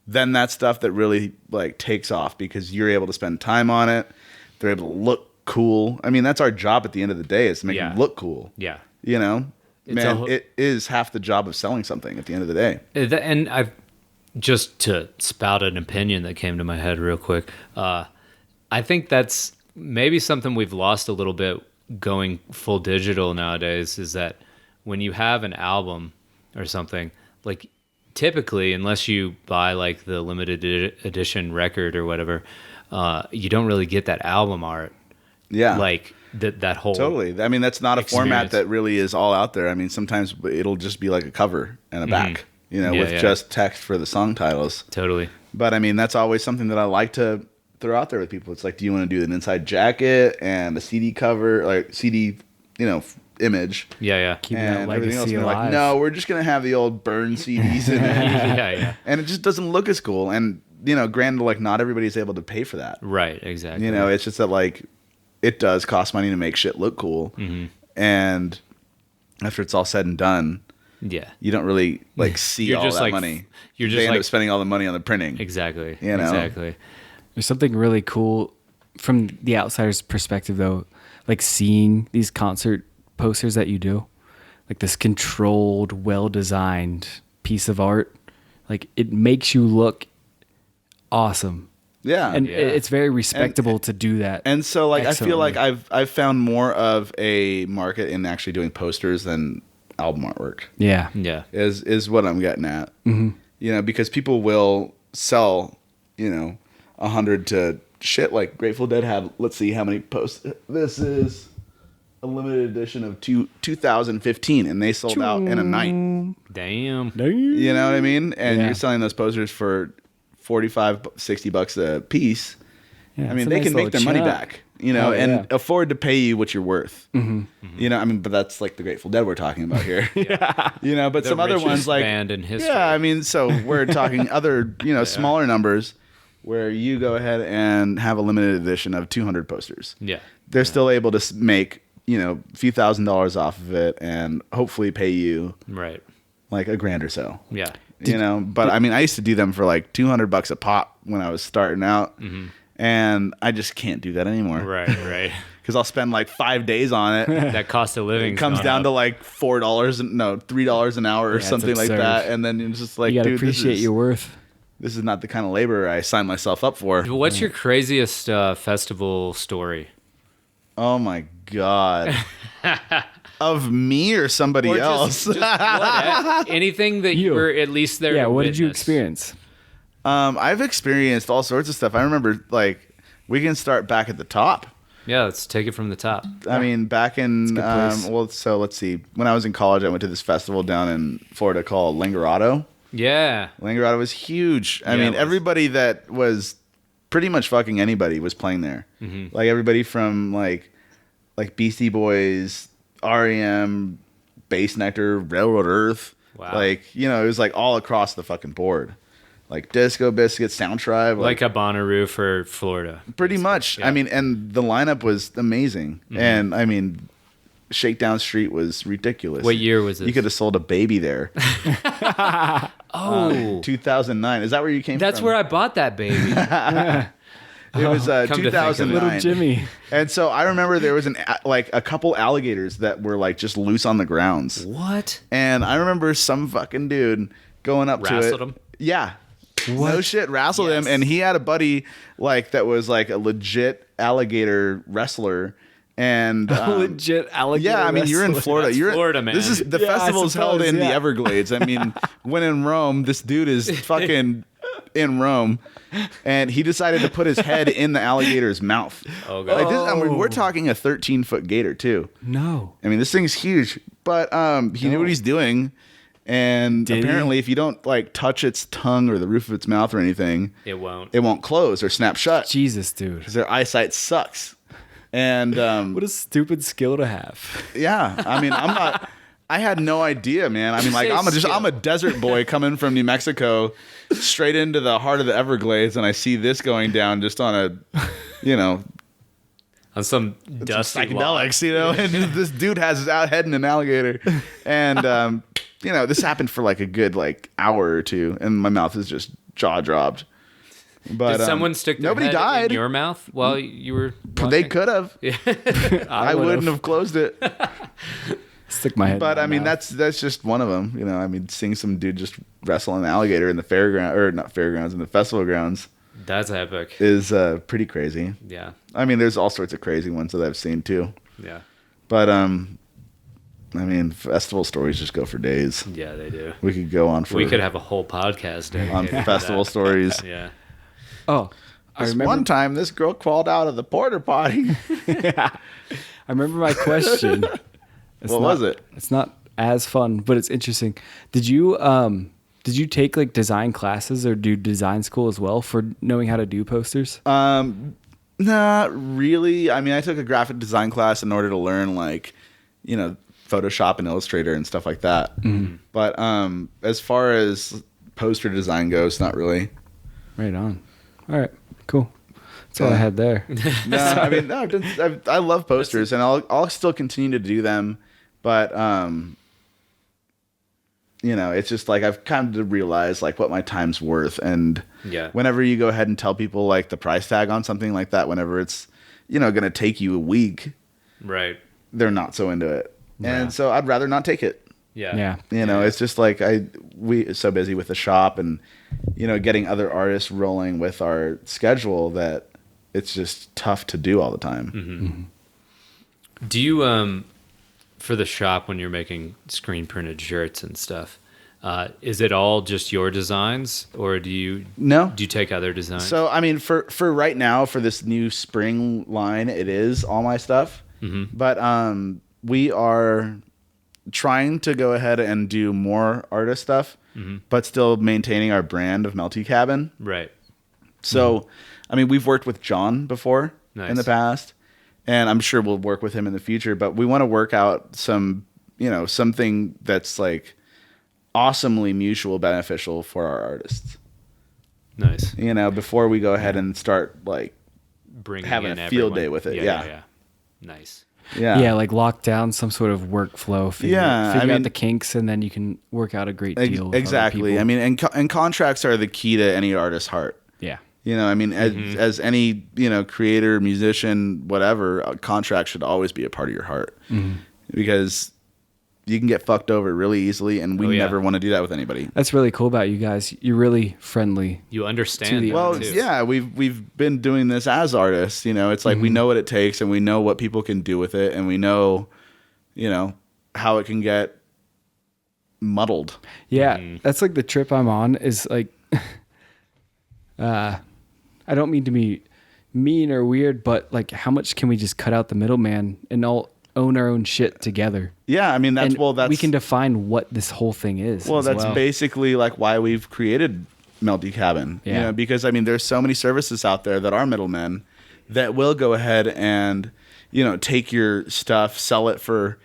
then that's stuff that really like takes off because you're able to spend time on it. They're able to look cool. I mean, that's our job at the end of the day, is to make them look cool. Yeah. It is half the job of selling something at the end of the day. And I've just to spout an opinion that came to my head real quick. I think that's maybe something we've lost a little bit going full digital nowadays, is that when you have an album or something, like typically, unless you buy like the limited edition record or whatever, you don't really get that album art. Yeah. Like that whole Totally. I mean, that's not a experience. format that really is all out there. I mean, sometimes it'll just be like a cover and a back, with just text for the song titles. Totally. But I mean, that's always something that I like to throw out there with people. It's like, do you want to do an inside jacket and a CD cover, like CD, image? Yeah. Keeping that And everything else. legacy And they're like, alive. no, we're just gonna have the old burn CDs in it. Yeah. And it just doesn't look as cool. And granted, like, not everybody's able to pay for that. Right. Exactly. It's just that, like, it does cost money to make shit look cool. Mm-hmm. And after it's all said and done, Yeah. you don't really like see You're all just that like- money. you're just they end like- up spending all the money on the printing. Exactly. Exactly. There's something really cool from the outsider's perspective, though, like seeing these concert posters that you do, like this controlled, well-designed piece of art, like it makes you look awesome. Yeah. And Yeah. it's very respectable to do that. And so, like, I feel like excellently. I've found more of a market in actually doing posters than album artwork. Yeah. Yeah. Is what I'm getting at. Mm-hmm. Because people will sell, 100 to shit. Like Grateful Dead have, let's see how many posts. This is a limited edition of 2015, and they sold out in a night. Damn. You know what I mean? And Yeah. you're selling those posters for $45, $60 a piece. Yeah, I mean, it's a they nice can make little their money chunk. back, Oh, and yeah. afford to pay you what you're worth. But that's like the Grateful Dead we're talking about here. But The some other richest ones like, band in history. yeah, I mean, so we're talking other, smaller numbers where you go ahead and have a limited edition of 200 posters. Yeah. They're still able to make, a few $1,000s off of it and hopefully pay you Right. like $1,000 or so. Yeah. But I mean, I used to do them for like $200 a pop when I was starting out, and I just can't do that anymore. Right. Because I'll spend like 5 days on it. That cost of living It comes down to like $3 an hour or it's something like absurd. that, and then it's just like, You got to dude, appreciate your worth. this is not the kind of labor I signed myself up for. What's your craziest festival story? Oh my god, of me or somebody Or else? anything that you You. were at least there. Yeah, to what did you witness. experience? I've experienced all sorts of stuff. I remember, like, we can start back at the top. Yeah, let's take it from the top. I mean, back in, a good place. so let's see. When I was in college, I went to this festival down in Florida called Langerado. Yeah. Langerado was huge. I Yeah, mean, it was. everybody that was pretty much fucking anybody was playing there. Mm-hmm. Like everybody from like Beastie Boys, REM, Bass Nectar, Railroad Earth. Wow. Like, you know, it was like all across the fucking board. Like Disco Biscuits, Sound Tribe. Like a Bonnaroo for Florida. Pretty much. Yeah. I mean, and the lineup was amazing. And I mean, Shakedown Street was ridiculous. What year was this? You could have sold a baby there. 2009. Is that where you came That's from? where I bought that baby. It was come to think of it. 2009. Little Jimmy. And so I remember there was like a couple alligators that were like just loose on the grounds. What? And I remember some fucking dude going up to it. Wrestled him? Yeah. No shit, wrestled him. Yes. And he had a buddy like that was like a legit alligator wrestler. And Legit alligator. yeah, I mean, you're in wrestler. Florida. That's You're Florida, man. This is the Yeah, I festival's held suppose, in the yeah. Everglades. I mean, when in Rome, this dude is fucking in Rome, and he decided to put his head in the alligator's mouth. Oh, God. Like this, I mean, we're talking a 13-foot gator too. No. I mean, this thing's huge, but he knew what he's doing, and Did he? apparently, if you don't like touch its tongue or the roof of its mouth or anything, It won't. it won't close or snap shut Jesus, dude. because their eyesight sucks. And What a stupid skill to have. yeah, I mean, I'm not. I had no idea, man. I mean, like Say I'm a desert boy coming from New Mexico, straight into the heart of the Everglades, and I see this going down just on a, you know, On some dusty log. psychedelics, you know. And this dude has his out head in an alligator, and you know, this happened for like a good like hour or two, and my mouth is just jaw dropped. But Did someone stick their nobody head died. in your mouth while you were watching? They could have. I wouldn't have closed it. Stick my head. But in I my mean, mouth. that's just one of them. You know, I mean, seeing some dude just wrestle an alligator in the fairground, or not fairgrounds, in the festival grounds, That's epic. is pretty crazy. Yeah. I mean, there's all sorts of crazy ones that I've seen too. Yeah. But I mean, festival stories just go for days. Yeah, they do. We could go on for We could have a whole podcast dedicated on to festival that. stories. Yeah. Oh, I This remember. one time, this girl crawled out of the porta potty. I remember my question. It's What not- was it? It's not as fun, but it's interesting. Did you take like design classes or do design school as well for knowing how to do posters? Not really. I mean, I took a graphic design class in order to learn, like, you know, Photoshop and Illustrator and stuff like that. But as far as poster design goes, not really. Right on. All right, cool. That's all I had there. No, I mean, no, I love posters, and I'll still continue to do them. But you know, it's just like I've come to realize like what my time's worth, and Yeah. whenever you go ahead and tell people like the price tag on something like that, whenever it's, you know, going to take you a week, Right. they're not so into it, Yeah. and so I'd rather not take it. Yeah. Yeah. You know, it's just like we so busy with the shop and, you know, getting other artists rolling with our schedule that it's just tough to do all the time. Do you for the shop when you're making screen printed shirts and stuff, is it all just your designs or do you No. take other designs? So I mean, for right now, for this new spring line, it is all my stuff. But we are trying to go ahead and do more artist stuff, but still maintaining our brand of Melty Cabin. Right. So, I mean, we've worked with John before in Nice. the past, and I'm sure we'll work with him in the future. But we want to work out some, you know, something that's like awesomely mutual beneficial for our artists. Nice. You know, before we go ahead and start like Bringing having in a field everyone. day with it, Yeah. yeah. Nice. Yeah, like lock down some sort of workflow. Figure Yeah, I mean- out the kinks, and then you can work out a great deal. with other exactly. people. I mean, and contracts are the key to any artist's heart. yeah, You know, I mean, as any, you know, creator, musician, whatever, a contract should always be a part of your heart, because you can get fucked over really easily, and we Oh, yeah. never want to do that with anybody. that's really cool about you guys. You're really friendly. You To understand the that, Well, too. yeah, we've been doing this as artists. You know, it's like we know what it takes, and we know what people can do with it, and we know, you know, how it can get muddled. Yeah, that's like the trip I'm on. Is like, I don't mean to be mean or weird, but like, how much can we just cut out the middleman and all own our own shit together? Yeah, I mean that's And that's we can define what this whole thing is. Well, as that's basically like why we've created Melty Cabin. You Yeah. know, because I mean, there's so many services out there that are middlemen that will go ahead and, you know, take your stuff, sell it for,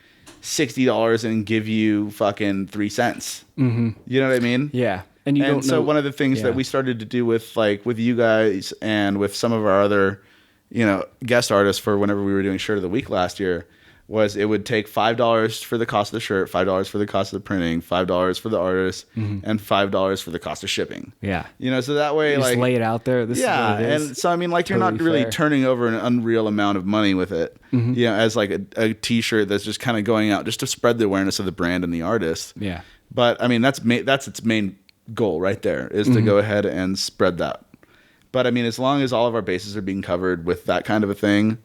$60 and give you fucking 3 cents. You know what I mean? Yeah. And you don't so know. one of the things that we started to do with you guys and with some of our other, guest artists for whenever we were doing Shirt of the Week last year was it would take $5 for the cost of the shirt, $5 for the cost of the printing, $5 for the artist, and $5 for the cost of shipping. Yeah. So that way, You just lay it out there. This is what it is. and so I mean, you're not Totally really fair. turning over an unreal amount of money with it. As like a T-shirt that's just kind of going out just to spread the awareness of the brand and the artist. Yeah. But I mean, that's its main goal right there is to go ahead and spread that. But I mean, as long as all of our bases are being covered with that kind of a thing,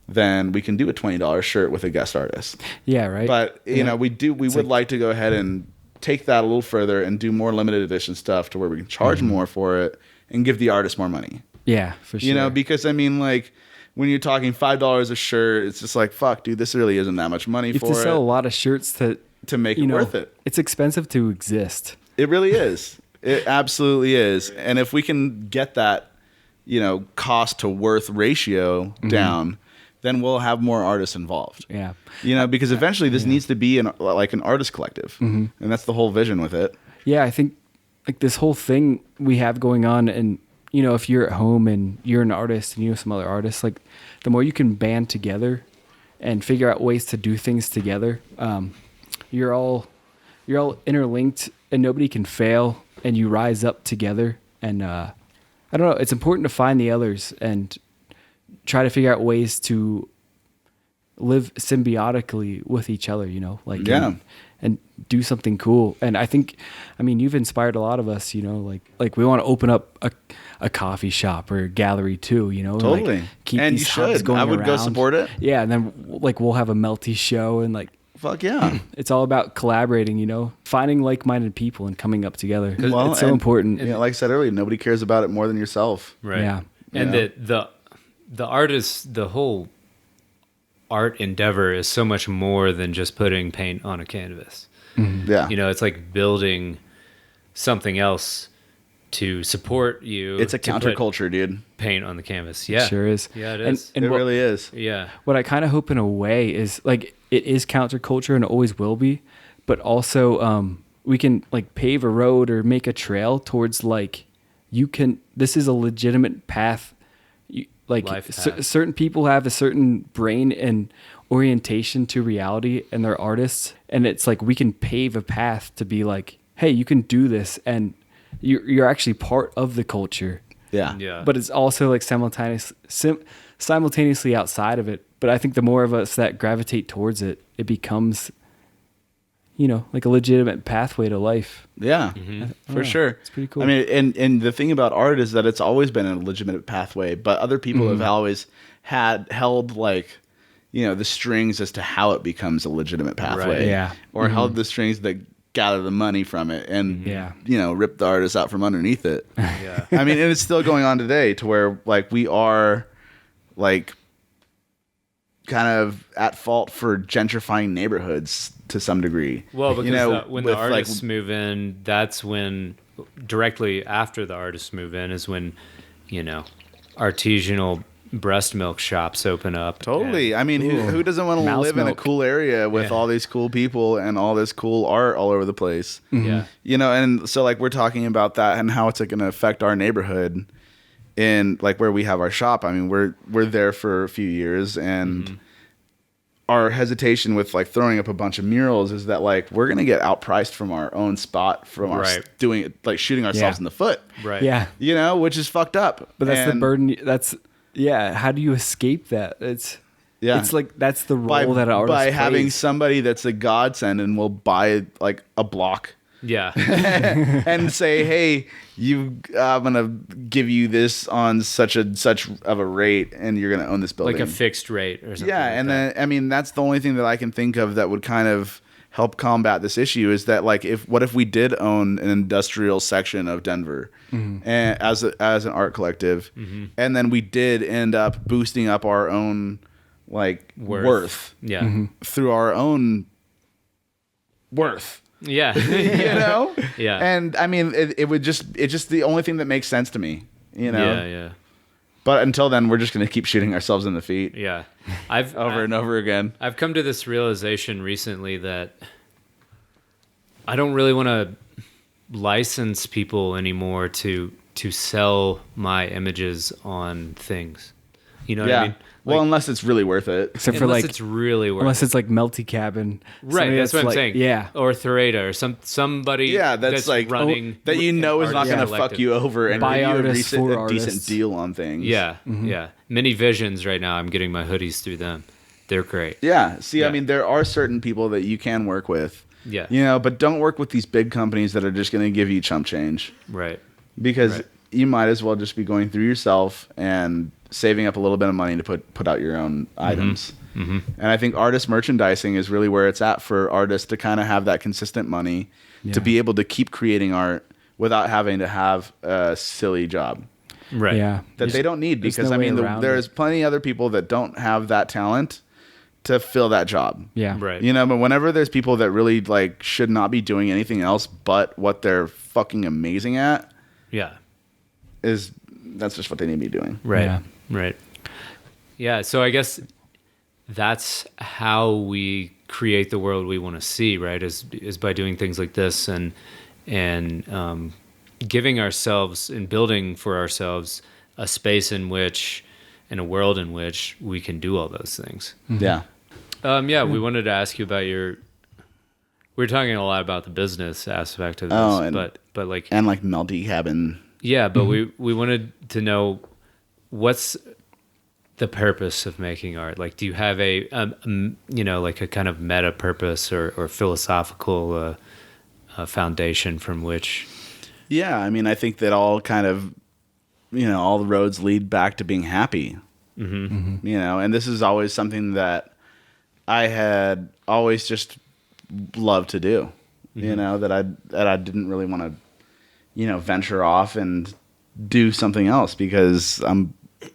then we can do a $20 shirt with a guest artist. Yeah. Right. But we would like to go ahead and take that a little further and do more limited edition stuff to where we can charge more for it and give the artist more money. Yeah, for sure. Because I mean, when you're talking $5 a shirt, it's just like, fuck, dude, this really isn't that much money you for have to sell a it lot of shirts to make it worth it. It's expensive to exist. It really is. It absolutely is. And if we can get that, cost to worth ratio down, then we'll have more artists involved. Yeah. Because eventually this needs to be an artist collective. And that's the whole vision with it. Yeah, I think this whole thing we have going on, and if you're at home and you're an artist and you know some other artists, the more you can band together and figure out ways to do things together, you're all interlinked and nobody can fail, and you rise up together. And I don't know, it's important to find the others and try to figure out ways to live symbiotically with each other, and do something cool. And I think, you've inspired a lot of us, we want to open up a coffee shop or a gallery too, Totally. Keep and these you hubs should. going I would go around. support it. Yeah. And then we'll have a Melty show, and fuck yeah. it's all about collaborating, finding like-minded people and coming up together. Well, it's so important. Like I said earlier, nobody cares about it more than yourself. Right. Yeah. And the artist, the whole art endeavor is so much more than just putting paint on a canvas. Yeah. It's like building something else to support you. It's a to put counterculture, dude. paint on the canvas. Yeah. It sure is. Yeah, it is. And It what, really is. Yeah. what I kind of hope in a way is it is counterculture and it always will be, but also we can pave a road or make a trail towards this is a legitimate path. Life path. Certain people have a certain brain and orientation to reality, and they're artists, and it's we can pave a path to be hey, you can do this, and you're actually part of the culture. Yeah. Yeah. But it's also simultaneously outside of it. But I think the more of us that gravitate towards it, it becomes a legitimate pathway to life. Yeah, for sure. It's pretty cool. I mean, and the thing about art is that it's always been a legitimate pathway, but other people have always held the strings as to how it becomes a legitimate pathway. Right. Yeah. Or held the strings that gather the money from it and, rip the artist out from underneath it. Yeah. I mean, and it's still going on today to where we are kind of at fault for gentrifying neighborhoods to some degree. Well, because when the with, artists move in, that's when, directly after the artists move in, is when, artisanal breast milk shops open up. Totally. I mean, who doesn't want to Mouse live in a milk. cool area with all these cool people and all this cool art all over the place? Yeah. And so we're talking about that and how it's going to affect our neighborhood in where we have our shop. I mean, we're there for a few years, and our hesitation with throwing up a bunch of murals is that we're going to get outpriced from our own spot from our doing it, shooting ourselves in the foot. Right. Yeah. Which is fucked up. But that's the burden. How do you escape that? It's that's the role that an artist by having plays. somebody that's a godsend and will buy a block Yeah. and say, hey, I'm gonna give you this on such of a rate, and you're gonna own this building, Like a fixed rate or something. yeah. like And that. then I mean, that's the only thing that I can think of that would kind of help combat this issue is that what if we did own an industrial section of Denver and as an art collective, and then we did end up boosting up our own worth Yeah. through our own worth. Yeah. You know? Yeah. And I mean, it's just the only thing that makes sense to me, Yeah. Yeah. But until then, we're just going to keep shooting ourselves in the feet. Yeah. Over and over again. I've come to this realization recently that I don't really want to license people anymore to sell my images on things. You know what I mean? Well, unless it's really worth it. Except for Unless like it's really worth unless it's like Melty Cabin. Right, Somebody that's what I'm like, saying. Yeah. Or Thereta or somebody that's like running that is not going to fuck you over and Buy give you artists a for decent artists. deal on things. Yeah, yeah. Many Visions right now, I'm getting my hoodies through them. They're great. Yeah. See, Yeah. I mean, there are certain people that you can work with. Yeah. You know, but don't work with these big companies that are just going to give you chump change. Right. Because Right. you might as well just be going through yourself and saving up a little bit of money to put out your own items. Mm-hmm. And I think artist merchandising is really where it's at for artists to kind of have that consistent money to be able to keep creating art without having to have a silly job Right. Yeah. that they don't need. there's Because no I way mean, around there's it. plenty of other people that don't have that talent to fill that job. Yeah. Right. You know, but whenever there's people that really like should not be doing anything else but what they're fucking amazing at, Yeah. that's just what they need to be doing. Right. Yeah. Right. Yeah. So I guess that's how we create the world we want to see, right? Is by doing things like this and giving ourselves and building for ourselves a space in a world in which we can do all those things. Yeah. Yeah, we wanted to ask you about we're talking a lot about the business aspect of this, Oh, and- but like, And like Melty Cabin. yeah, but we wanted to know what's the purpose of making art. Like, do you have a like a kind of meta purpose or philosophical foundation from which? Yeah, I mean, I think that all kind of, all the roads lead back to being happy. Mm-hmm. And this is always something that I had always just loved to do. That I didn't really want to, venture off and do something else because I'm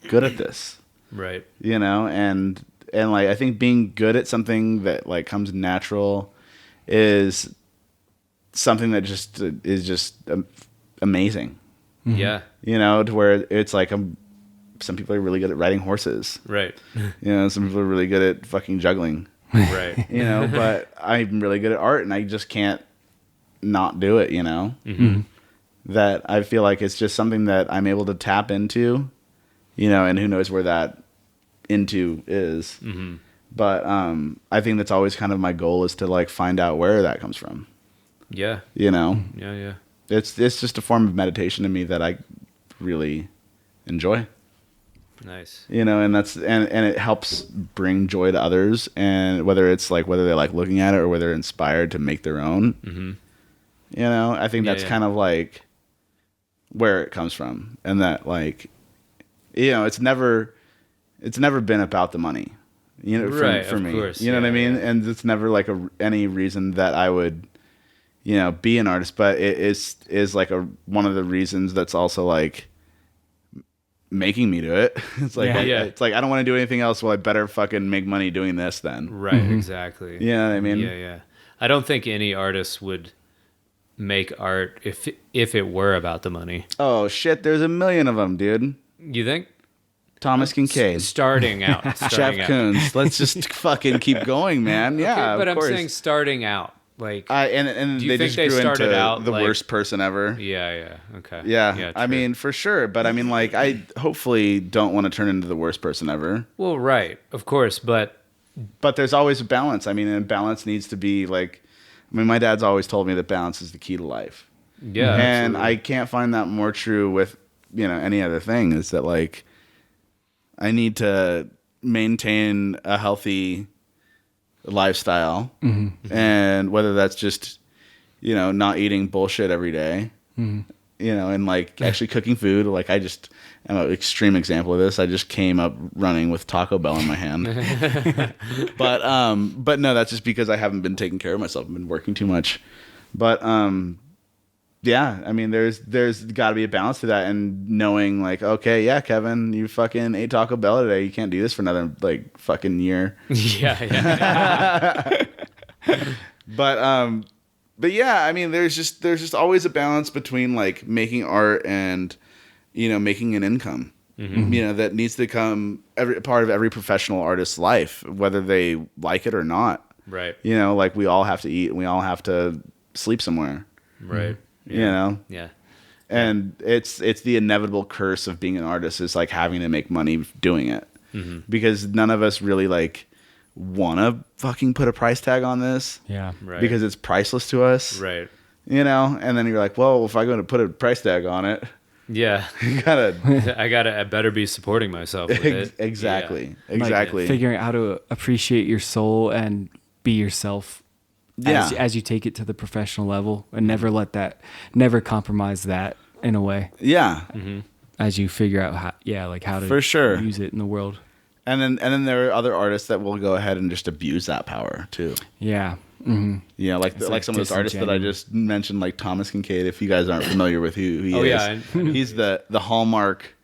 good at this. Right. And like I think being good at something that like comes natural is something that just is just amazing. Yeah. To where it's like some people are really good at riding horses. Right. Some people are really good at fucking juggling. Right. But I'm really good at art and I just can't not do it, Mm-hmm. That I feel like it's just something that I'm able to tap into, and who knows where that into is. Mm-hmm. But I think that's always kind of my goal is to like find out where that comes from. Yeah. Yeah. Yeah. It's just a form of meditation to me that I really enjoy. Nice. And that's and it helps bring joy to others, and whether they like looking at it or whether they're inspired to make their own. Mm-hmm. I think that's kind of like where it comes from, and that like it's never been about the money. Right, for of me. course. You know what I mean? Yeah. And it's never like any reason that I would be an artist, but it is like one of the reasons that's also like making me do it. It's like, Yeah. it's like I don't want to do anything else. Well, I better fucking make money doing this then. Right. Exactly. You know what I mean? Yeah. I don't think any artist would make art if it were about the money. Oh shit! There's a million of them, dude. You think? Thomas Kincaid, Starting out. Jeff Koons. Let's just fucking keep going, man. Yeah, but of I'm course. saying starting out. Like, And Do you they think just they grew started into out, the like- worst person ever. yeah, okay. Yeah, I true. mean, for sure. But I mean, like, I hopefully don't want to turn into the worst person ever. Well, right, of course, but But there's always a balance. I mean, and balance needs to be like, I mean, my dad's always told me that balance is the key to life. yeah, And absolutely. I can't find that more true with, any other thing is that like, I need to maintain a healthy lifestyle. And whether that's just, not eating bullshit every day, and like actually cooking food. Like I'm an extreme example of this. I just came up running with Taco Bell in my hand. But no, that's just because I haven't been taking care of myself. I've been working too much. But yeah, I mean, there's got to be a balance to that, and knowing like, okay, yeah, Kevin, you fucking ate Taco Bell today. You can't do this for another like fucking year. yeah. But yeah, I mean, there's just always a balance between like making art and making an income. you know, that needs to become part of every professional artist's life, whether they like it or not. Right. You know, like we all have to eat and we all have to sleep somewhere. Right. You know? Yeah. And it's the inevitable curse of being an artist, is like having to make money doing it. Because none of us really like want to fucking put a price tag on this. Yeah. Right. Because it's priceless to us. Right. You know? And then you're like, well, if I'm going to put a price tag on it, Yeah. you gotta I better be supporting myself with it. exactly. Yeah. Exactly. Like figuring out how to appreciate your soul and be yourself as you take it to the professional level, and never compromise that in a way Yeah. as you figure out how to For sure. use it in the world. And then there are other artists that will go ahead and just abuse that power too. Yeah. Yeah, like some of those artists that I just mentioned, like Thomas Kincaid. If you guys aren't familiar with who he is, yeah, he's the Hallmark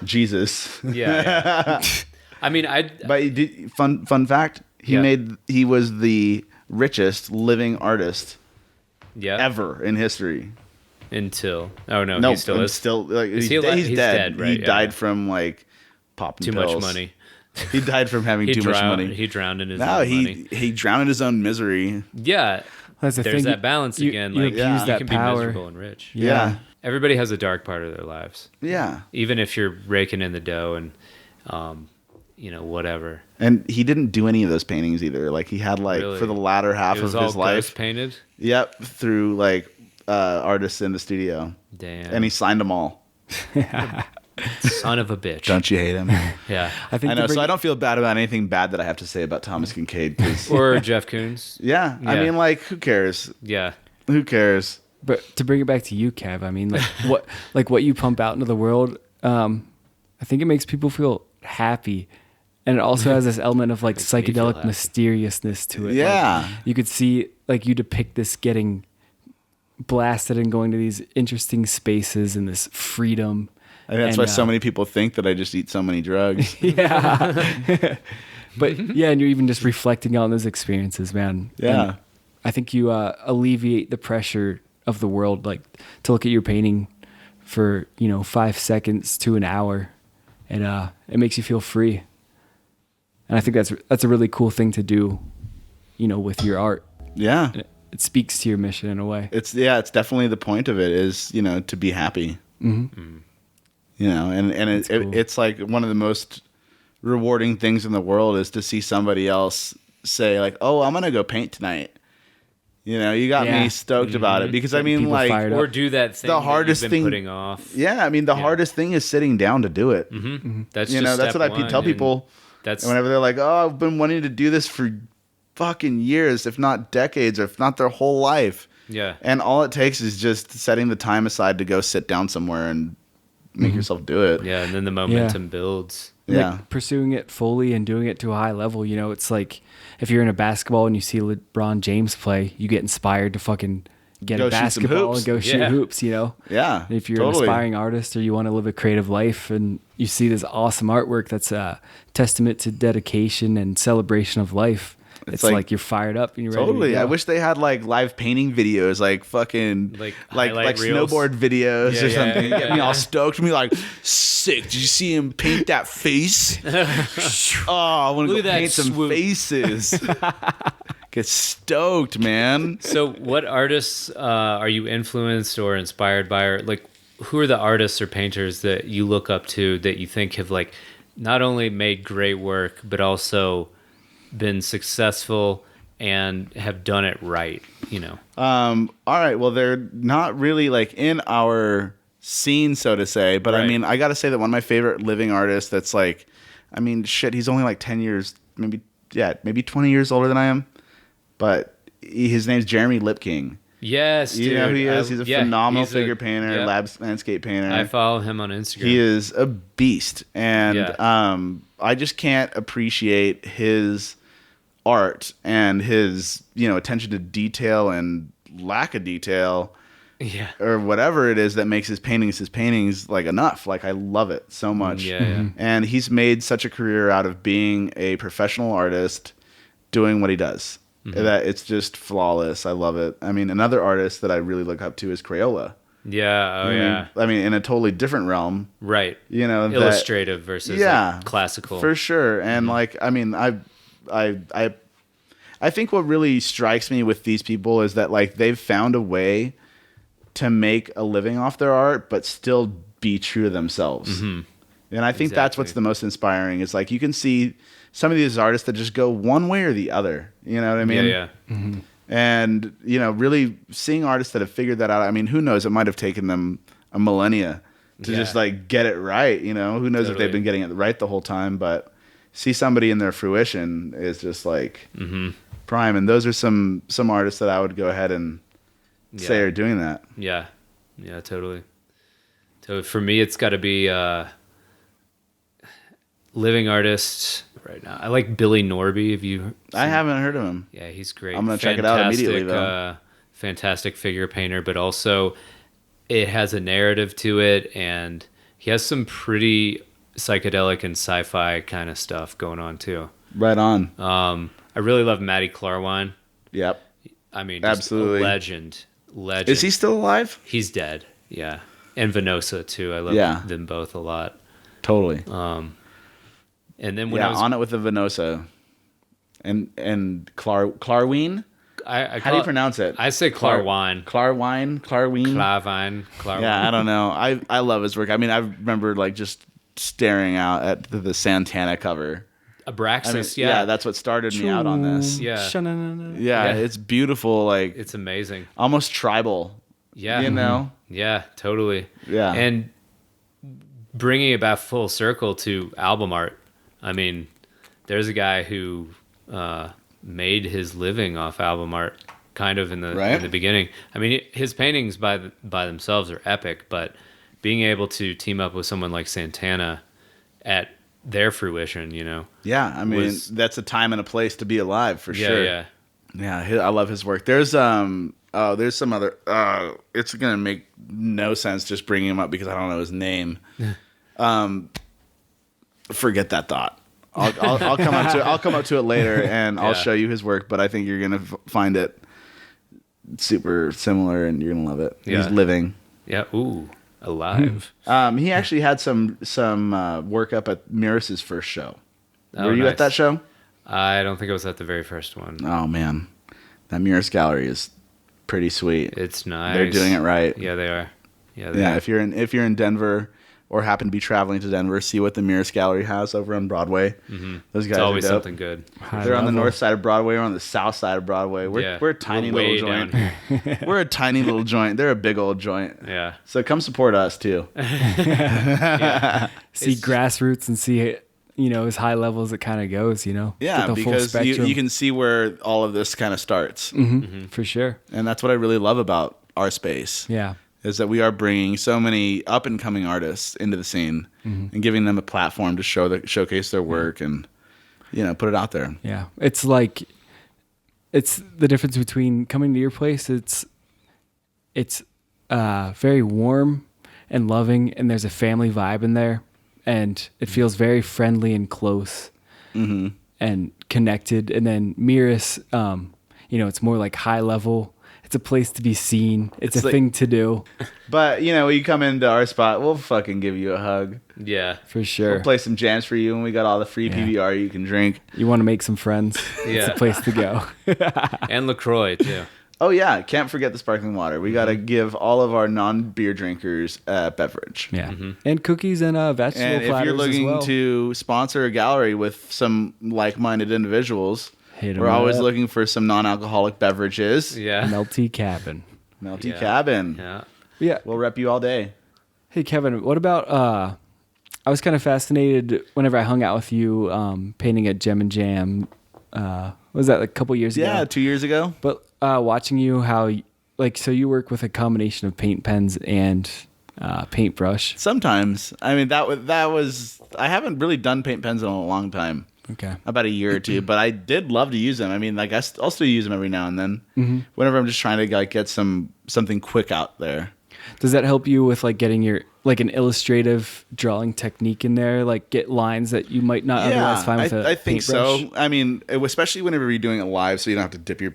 Jesus. Yeah. I mean, But fun fact, he was the richest living artist ever in history. Until he still is. Still, like, Is he's he's dead. dead, right? He died from like popping too pills. much money. He died from having too much money. He drowned in his own money. He drowned in his own misery. Yeah. That's the There's thing. that balance again. You Like abuse you that can power. be miserable and rich. Yeah. Everybody has a dark part of their lives. Yeah. Even if you're raking in the dough and, whatever. And he didn't do any of those paintings either. Like he had for the latter half It was of his all life ghost painted. Yep, through like artists in the studio. Damn. And he signed them all. Son of a bitch. Don't you hate him? Yeah. I think I know. So I don't feel bad about anything bad that I have to say about Thomas Kincaid. 'Cause, Or Jeff Koons. yeah, I Yeah. mean, like, who cares? Yeah. Who cares? But to bring it back to you, Kev, I mean, what you pump out into the world, I think it makes people feel happy, and it also has this element of like Makes me feel psychedelic happy. mysteriousness to it. Yeah. Like, you could see like you depict this getting blasted and going to these interesting spaces and this freedom. I think that's And, why so many people think that I just eat so many drugs. Yeah. But yeah, and you're even just reflecting on those experiences, man. Yeah. And I think you alleviate the pressure of the world, like to look at your painting for 5 seconds to an hour, and it makes you feel free. And I think that's a really cool thing to do, with your art. Yeah. And it speaks to your mission in a way. It's definitely the point of it is, to be happy. Mm-hmm. And Cool. it's like one of the most rewarding things in the world is to see somebody else say like, "Oh, I'm going to go paint tonight." You got Yeah. me stoked about it because I Getting mean, people like, fired up. Or do that thing The hardest that you've been thing- putting off. yeah, I mean, the hardest thing is sitting down to do it. That's You know, just that's step what I one, tell and people. That's Whenever they're like, "Oh, I've been wanting to do this for fucking years, if not decades, or if not their whole life." yeah. And all it takes is just setting the time aside to go sit down somewhere and make yourself do it. Yeah, and then the momentum builds. Yeah. Like pursuing it fully and doing it to a high level. It's like if you're in a basketball and you see LeBron James play, you get inspired to fucking get Go a shoot some basketball hoops. and go shoot Yeah. hoops, Yeah. If you're totally. an aspiring artist or you want to live a creative life and you see this awesome artwork that's a testament to dedication and celebration of life, it's like- like you're fired up and you're ready Totally. to go. I wish they had like live painting videos, like fucking Like like highlight reels. snowboard videos Yeah, or yeah, something. yeah, Get me all yeah. stoked. Me like, sick. Did you see him paint that face? Oh, I want to Look go at that paint some swoop. faces. Get stoked, man. So, what artists are you influenced or inspired by, or like, who are the artists or painters that you look up to that you think have like not only made great work but also been successful and have done it right? All right. Well, they're not really like in our scene, so to say. But I Right. mean, I got to say that one of my favorite living artists that's like, I mean, shit, he's only like 10 years, maybe 20 years older than I am. But his name's Jeremy Lipking. Yes, You know who he dude. is? He's a Yeah, phenomenal he's figure painter, yeah. landscape painter. I follow him on Instagram. He is a beast. And Yeah. I just can't appreciate his art and his, attention to detail and lack of detail Yeah. or whatever it is that makes his paintings like enough. Like I love it so much. Yeah, yeah. And he's made such a career out of being a professional artist doing what he does. That it's just flawless. I love it. I mean, another artist that I really look up to is Crayola. Yeah. Oh, yeah. I mean, in a totally different realm. Right. You know, Illustrative versus like, classical. for sure. And like, I mean, I think what really strikes me with these people is that like they've found a way to make a living off their art, but still be true to themselves. And I think that's what's the most inspiring. Is like you can see some of these artists that just go one way or the other. You know what I mean? Yeah. And you know, really seeing artists that have figured that out. I mean, who knows? It might have taken them a millennia to just like get it right. You know, who knows if they've been getting it right the whole time? But see somebody in their fruition is just like prime. And those are some artists that I would go ahead and say are doing that. Yeah, totally. So for me, it's got to be living artists right now. I like Billy Norby. I haven't heard of him. Yeah, he's great. I'm gonna check it out immediately though. Fantastic figure painter, but also it has a narrative to it, and he has some pretty psychedelic and sci-fi kind of stuff going on too. Right on. I really love Matty Clarwine. Yep. I mean, just absolutely a legend. Is he still alive? He's dead. Yeah, and Venosa too. I love them both a lot. Totally. And then when I was on it with the Venosa, and Clarwine. How do you pronounce it? I say Clarwine. Clarwine. Yeah, I don't know. I love his work. I mean, I remember like just staring out at the Santana cover. Abraxas, yeah, that's what started me out on this. Yeah, it's beautiful. Like it's amazing, almost tribal. Yeah, you know. Yeah, totally. Yeah, and bringing it back full circle to album art. I mean, there's a guy who made his living off album art, kind of in the beginning. I mean, his paintings by themselves are epic, but being able to team up with someone like Santana at their fruition, you know. Yeah, I mean, that's a time and a place to be alive for sure. Yeah. I love his work. There's some other. It's gonna make no sense just bringing him up because I don't know his name. Forget that thought. I'll come up to it. I'll come up to it later and I'll show you his work. But I think you're gonna find it super similar and you're gonna love it. Yeah. He's living. Yeah. Ooh. Alive. He actually had some work up at Miris's first show. Were you nice. at that show? I don't think I was at the very first one. Oh man, that Miris gallery is pretty sweet. It's nice. They're doing it right. Yeah, they are. Yeah, if you're in Denver or happen to be traveling to Denver, see what the Miris gallery has over on Broadway. Mm-hmm. Those guys it's always are dope. something good. They're on the north side of Broadway or on the south side of Broadway. We're a tiny little joint. We're a tiny little joint. They're a big old joint. Yeah. So come support us too. See grassroots and see as high level as it kind of goes. Yeah, because you can see where all of this kind of starts. For sure. And that's what I really love about our space. Yeah. Is that we are bringing so many up and coming artists into the scene and giving them a platform to showcase their work and put it out there. Yeah, it's like it's the difference between coming to your place. It's very warm and loving, and there's a family vibe in there, and it feels very friendly and close and connected. And then Miris, it's more like high level. It's a place to be seen. It's a thing to do. But, you come into our spot, we'll fucking give you a hug. Yeah. For sure. We'll play some jams for you, and we got all the free PBR you can drink. You want to make some friends? It's a place to go. And LaCroix, too. Oh, yeah. Can't forget the sparkling water. We got to give all of our non-beer drinkers a beverage. Yeah. And cookies and vegetable platters. And if you're looking to sponsor a gallery with some like-minded individuals... We're always looking for some non-alcoholic beverages. Yeah. Melty Cabin. Melty Cabin. Yeah. We'll rep you all day. Hey, Kevin, what about... I was kind of fascinated whenever I hung out with you painting at Gem and Jam. Was that like a couple years ago? Yeah, 2 years ago. But watching you, so you work with a combination of paint pens and paintbrush. Sometimes. I mean, that was... I haven't really done paint pens in a long time. Okay. About a year or two, but I did love to use them. I mean, like I'll still use them every now and then. Whenever I'm just trying to get something quick out there. Does that help you with like getting your an illustrative drawing technique in there, like get lines that you might not otherwise find with I think paintbrush? so. I mean, especially whenever you're doing it live, so you don't have to dip your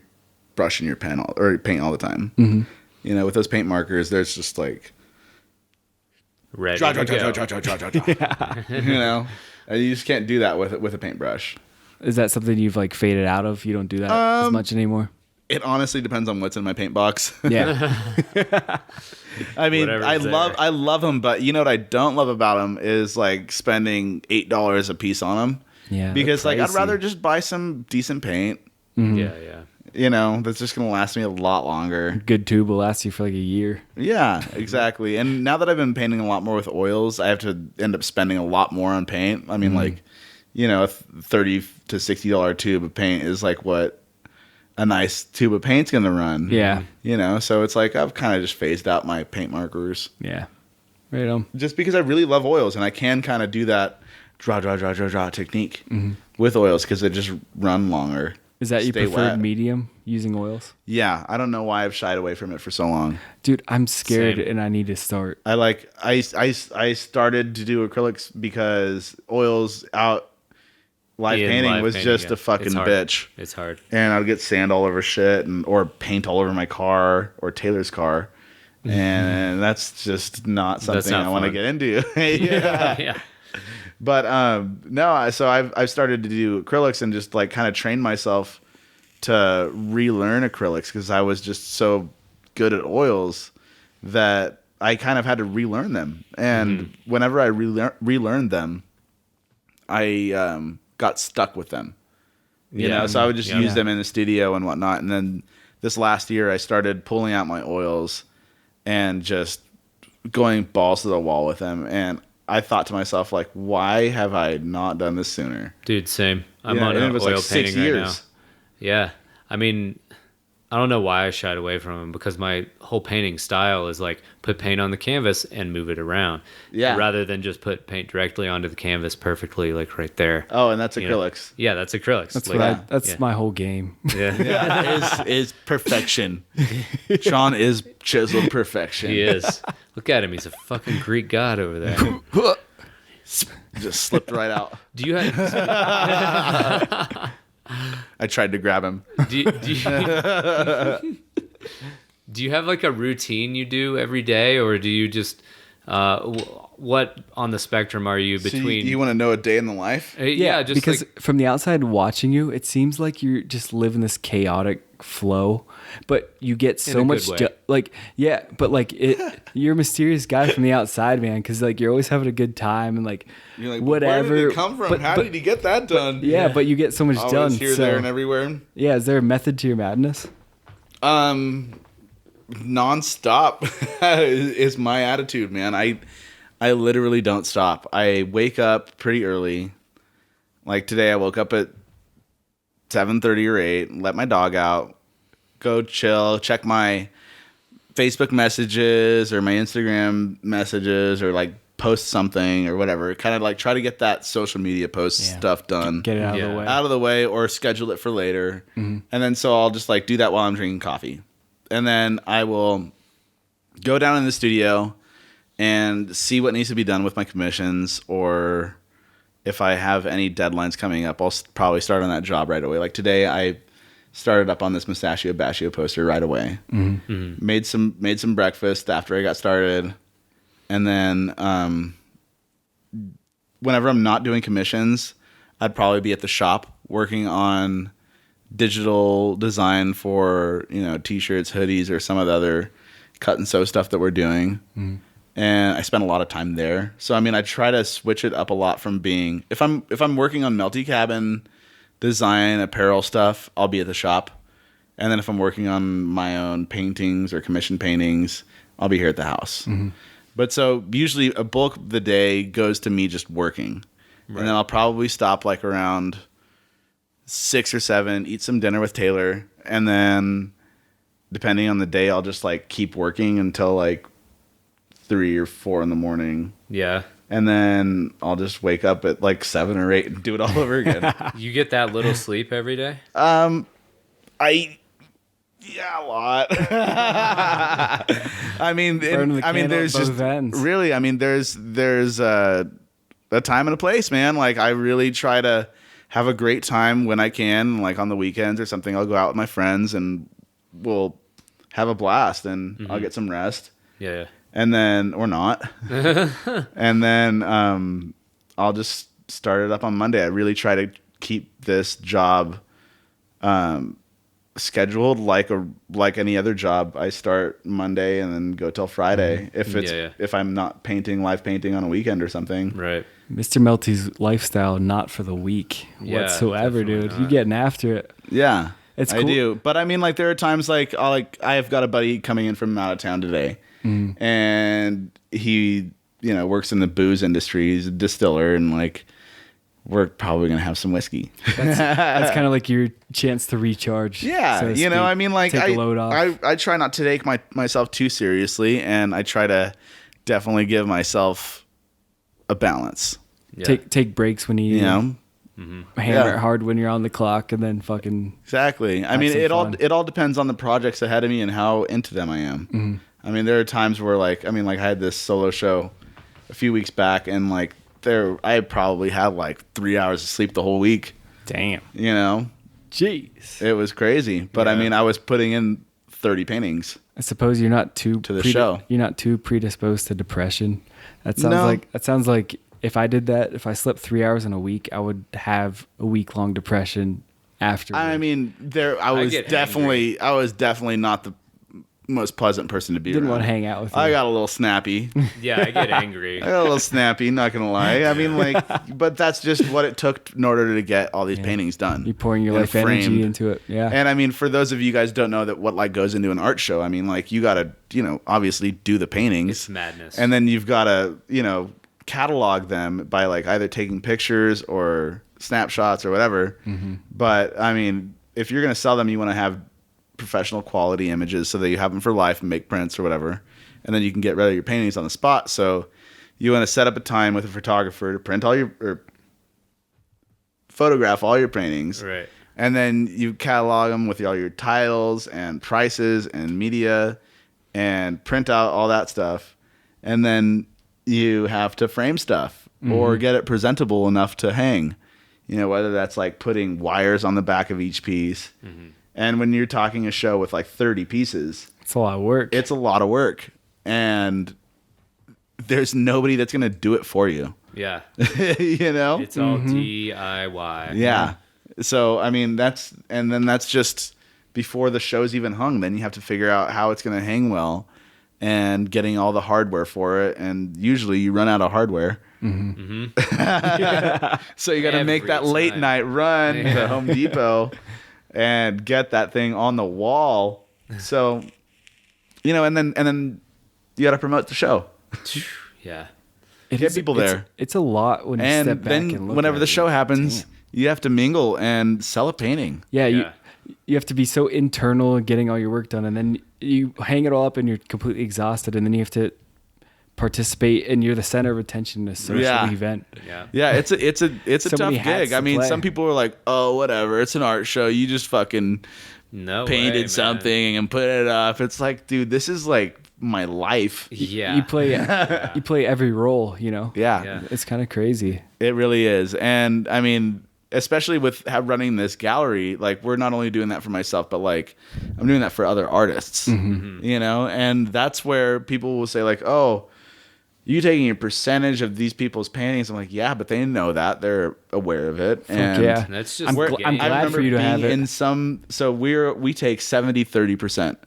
brush in your pen or paint all the time. You know, with those paint markers, there's just like Ready draw, to draw, go. draw, draw, draw, draw, draw, draw. You know, and you just can't do that with a paintbrush. Is that something you've like faded out of? You don't do that as much anymore? It honestly depends on what's in my paint box. Yeah. I mean, Whatever's I love them, but you know what I don't love about them is like spending $8 a piece on them. Yeah. Because like I'd pricey. rather just buy some decent paint. Yeah. You know, that's just gonna last me a lot longer. Good tube will last you for like a year. Yeah, exactly. And now that I've been painting a lot more with oils, I have to end up spending a lot more on paint. I mean, like, you know, a $30 to $60 tube of paint is like what a nice tube of paint's gonna run. Yeah. You know, so it's like I've kind of just phased out my paint markers. Yeah. Right on. Just because I really love oils and I can kind of do that draw technique with oils because they just run longer. Is that your Stay preferred wet. medium using oils? Yeah, I don't know why I've shied away from it for so long. Dude, I'm scared Same. and I need to start. I started to do acrylics because oils out live Yeah, painting live was painting, just yeah. a fucking It's hard. bitch. It's hard. And I'd get sand all over shit or paint all over my car or Taylor's car. And that's just not something not I want to fun. get into. Yeah. Yeah. But no, so I've started to do acrylics and just like kind of train myself to relearn acrylics because I was just so good at oils that I kind of had to relearn them. And whenever I relearned them, I got stuck with them. You know, so I would just use them in the studio and whatnot. And then this last year, I started pulling out my oils and just going balls to the wall with them. And I thought to myself, like, why have I not done this sooner? Dude, same. I'm Yeah, on and an it was oil like 6 painting right now. years. Yeah. I mean, I don't know why I shied away from them because my whole painting style is like put paint on the canvas and move it around. Yeah. Rather than just put paint directly onto the canvas perfectly, like right there. Oh, and that's You know? acrylics. Yeah, that's acrylics. That's like, what that's my whole game. Yeah. Yeah, is perfection. Sean is chiseled perfection. He is. Look at him. He's a fucking Greek god over there. Just slipped right out. Do you have I tried to grab him. do you have like a routine you do every day, or do you just what on the spectrum are you between? So you want to know a day in the life? Yeah, just because like, from the outside watching you, it seems like you're just living this chaotic flow, but you get so a much good way. you're a mysterious guy from the outside, man, because like you're always having a good time and like You're like, whatever. Where did it come from? But- How but- did he get that done? Yeah, but you get so much Always done. here, so, there, and everywhere. yeah, is there a method to your madness? Nonstop is my attitude, man. I literally don't stop. I wake up pretty early. Like today, I woke up at 7:30 or 8. Let my dog out. Go chill. Check my Facebook messages or my Instagram messages, or like post something or whatever. Kind of like try to get that social media post stuff done. Get it out of Yeah. the way. Out of the way, or schedule it for later. And then so I'll just like do that while I'm drinking coffee. And then I will go down in the studio and see what needs to be done with my commissions, or if I have any deadlines coming up, I'll probably start on that job right away. Like today, I started up on this Mustachio Bashio poster right away. Made some breakfast after I got started, and then whenever I'm not doing commissions, I'd probably be at the shop working on digital design for, you know, t-shirts, hoodies, or some of the other cut and sew stuff that we're doing. And I spend a lot of time there. So I mean, I try to switch it up a lot from being, if I'm working on Melty Cabin design, apparel stuff, I'll be at the shop. And then if I'm working on my own paintings or commission paintings, I'll be here at the house. But so usually a bulk of the day goes to me just working. And then I'll probably stop like around 6 or 7, eat some dinner with Taylor, and then depending on the day, I'll just like keep working until like 3 or 4 in the morning. yeah. And then I'll just wake up at like 7 or 8 and do it all over again. You get that little sleep every day? A lot. I mean, Burning the candle there's at both just ends. really, I mean, there's a time and a place, man. Like I really try to have a great time when I can, like on the weekends or something. I'll go out with my friends and we'll have a blast, and I'll get some rest. Yeah. And then, or not. And then I'll just start it up on Monday. I really try to keep this job scheduled like any other job. I start Monday and then go till Friday. If I'm not live painting on a weekend or something. Right. Mr. Melty's lifestyle, not for the weak whatsoever, dude. Not. You getting after it. Yeah. It's I cool. do. But I mean, like, there are times I've got a buddy coming in from out of town today, and he, works in the booze industry. He's a distiller, and like, we're probably gonna have some whiskey. That's kind of like your chance to recharge. Yeah, so to I speak. mean, like, Take a load off. I try not to take myself too seriously, and I try to definitely give myself a balance. Yeah. Take breaks when you hammer it hard when you're on the clock, and then fucking exactly. I mean, it all depends on the projects ahead of me and how into them I am. I mean, there are times where I had this solo show a few weeks back, and like I probably had like 3 hours of sleep the whole week. damn. Jeez, it was crazy. But I mean, I was putting in 30 paintings. I suppose you're not too to the show. You're not too predisposed to depression. That sounds like if I did that, if I slept 3 hours in a week, I would have a week-long depression after. I mean, I was definitely not the most pleasant person to be around. Didn't want to hang out with you. I got a little snappy. Yeah, I get angry. I got a little snappy, not gonna lie. I mean, like, but that's just what it took in order to get all these paintings done. You're pouring your and life energy into it. Yeah. And I mean, for those of you guys who don't know that what like goes into an art show, I mean, like, you gotta, obviously do the paintings. It's madness. And then you've gotta, catalog them by like either taking pictures or snapshots or whatever. But I mean, if you're gonna sell them, you want to have professional quality images so that you have them for life and make prints or whatever, and then you can get rid of your paintings on the spot. So you want to set up a time with a photographer to print or photograph all your paintings, right? And then you catalog them with all your titles and prices and media, and print out all that stuff, and then you have to frame stuff or get it presentable enough to hang, whether that's like putting wires on the back of each piece. And when you're talking a show with like 30 pieces, it's a lot of work. It's a lot of work. And there's nobody that's going to do it for you. Yeah. It's all DIY. Yeah. So, I mean, that's just before the show's even hung. Then you have to figure out how it's going to hang well and getting all the hardware for it. And usually you run out of hardware. So you got to make that late night run to Home Depot and get that thing on the wall. So, and then you got to promote the show. Yeah. Get people there. It's a lot when you step back and look. And then whenever the show happens, you have to mingle and sell a painting. Yeah. You have to be so internal getting all your work done, and then you hang it all up and you're completely exhausted, and then you have to participate, and you're the center of attention in a social event. Yeah, it's a So tough many hats gig. to I mean, play. some people are like, "Oh, whatever, it's an art show. You just fucking painted something and put it up." It's like, dude, this is like my life. Yeah. You play every role, Yeah. It's kind of crazy. It really is. And I mean, especially with running this gallery, like, we're not only doing that for myself, but like I'm doing that for other artists, and that's where people will say like, "Oh, you taking a percentage of these people's paintings?" I'm like, yeah, but they know that. They're aware of it. And yeah. That's just I'm glad for you to have it. in some, so we take 70-30%,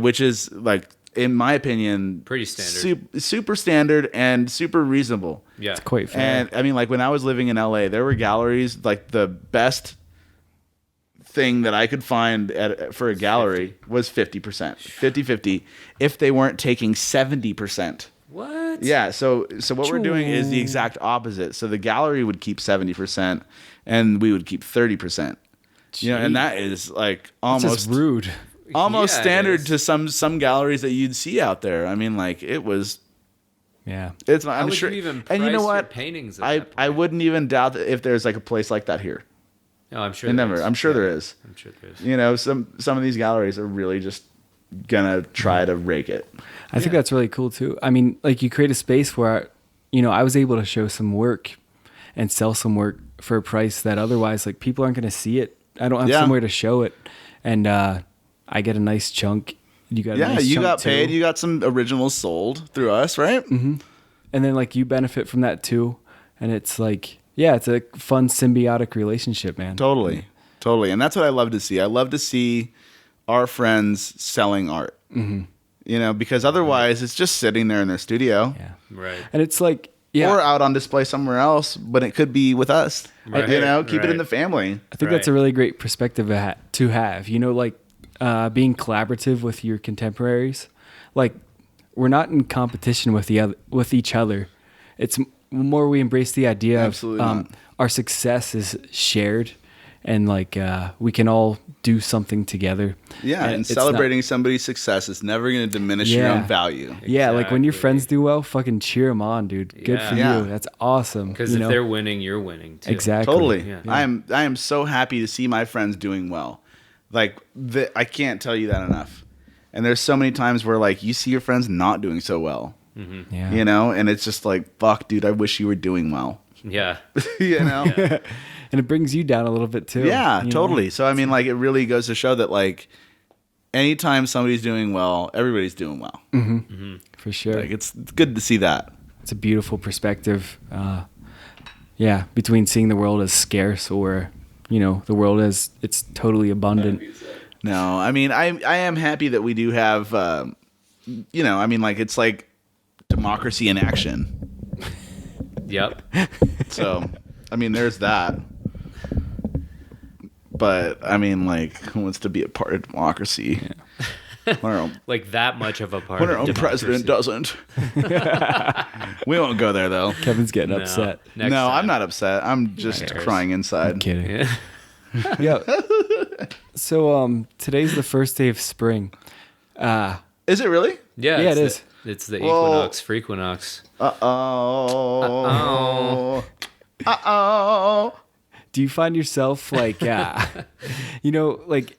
which is like, in my opinion, pretty standard. Super standard and super reasonable. Yeah. It's quite fair. And I mean, like, when I was living in LA, there were galleries, like, the best thing that I could find for a gallery was 50%, 50-50, if they weren't taking 70%. What? Yeah, so what we're doing is the exact opposite. So the gallery would keep 70% and we would keep 30%. And that is like It's almost just rude. almost Yeah, it standard is. to some galleries that you'd see out there. I mean, like, it was. Yeah. It's. How I'm would sure. you even And you know price your what? paintings at I that I point? wouldn't even doubt that if there's like a place like that here. No, I'm sure. In there Denver, is. I'm sure Yeah. there is. I'm sure there is. Some of these galleries are really just gonna try to rake it. I think that's really cool too. I mean, like, you create a space where, I was able to show some work and sell some work for a price that otherwise, like, people aren't going to see it. I don't have somewhere to show it. And I get a nice chunk You got a Yeah, nice you chunk got paid. too. You got some originals sold through us, right? And then like you benefit from that too, and it's like, yeah, it's a fun symbiotic relationship, man. Totally. And that's what I love to see. I love to see our friends selling art. You know, because otherwise it's just sitting there in their studio. Yeah, Right. and it's like, yeah, Or out on display somewhere else, but it could be with us. Right, You know, keep it in right. the family. I think that's a really great perspective to have. You know, like being collaborative with your contemporaries. Like we're not in competition with with each other. It's more we embrace the idea Absolutely of not. our success is shared, and like we can all do something together. Yeah, and it's celebrating somebody's success is never going to diminish your Yeah. own value. Yeah, like when your Exactly. friends do well, fucking cheer them on, dude. Good for Yeah. you. That's awesome. Because you if know? they're winning, you're winning too. Exactly. Totally. Yeah. I am so happy to see my friends doing well. Like I can't tell you that enough. And there's so many times where like you see your friends not doing so well. Yeah. You know, and it's just like, fuck, dude, I wish you were doing well. Yeah. You know? And it brings you down a little bit too. Yeah, you know? totally. So I mean, like, it really goes to show that like, anytime somebody's doing well, everybody's doing well. For sure. Like, it's good to see that. It's a beautiful perspective. Yeah, between seeing the world as scarce or, you know, the world as it's totally abundant. No, I mean, I am happy that we do have, you know, I mean, like, it's like democracy in action. Yep. So, I mean, there's that. But I mean, like, who wants to be a part of democracy? When our own, Like that much of a part when our of own democracy. president doesn't. We won't go there though. Kevin's getting No. upset. Next No, time. I'm not upset. I'm just cares? crying I'm inside. kidding. Yeah. Yeah. So today's the first day of spring. Is it really? Yeah, Yeah, it's it is. It's the Well- equinox, frequinox. Uh-oh. Uh-oh. Do you find yourself like, you know, like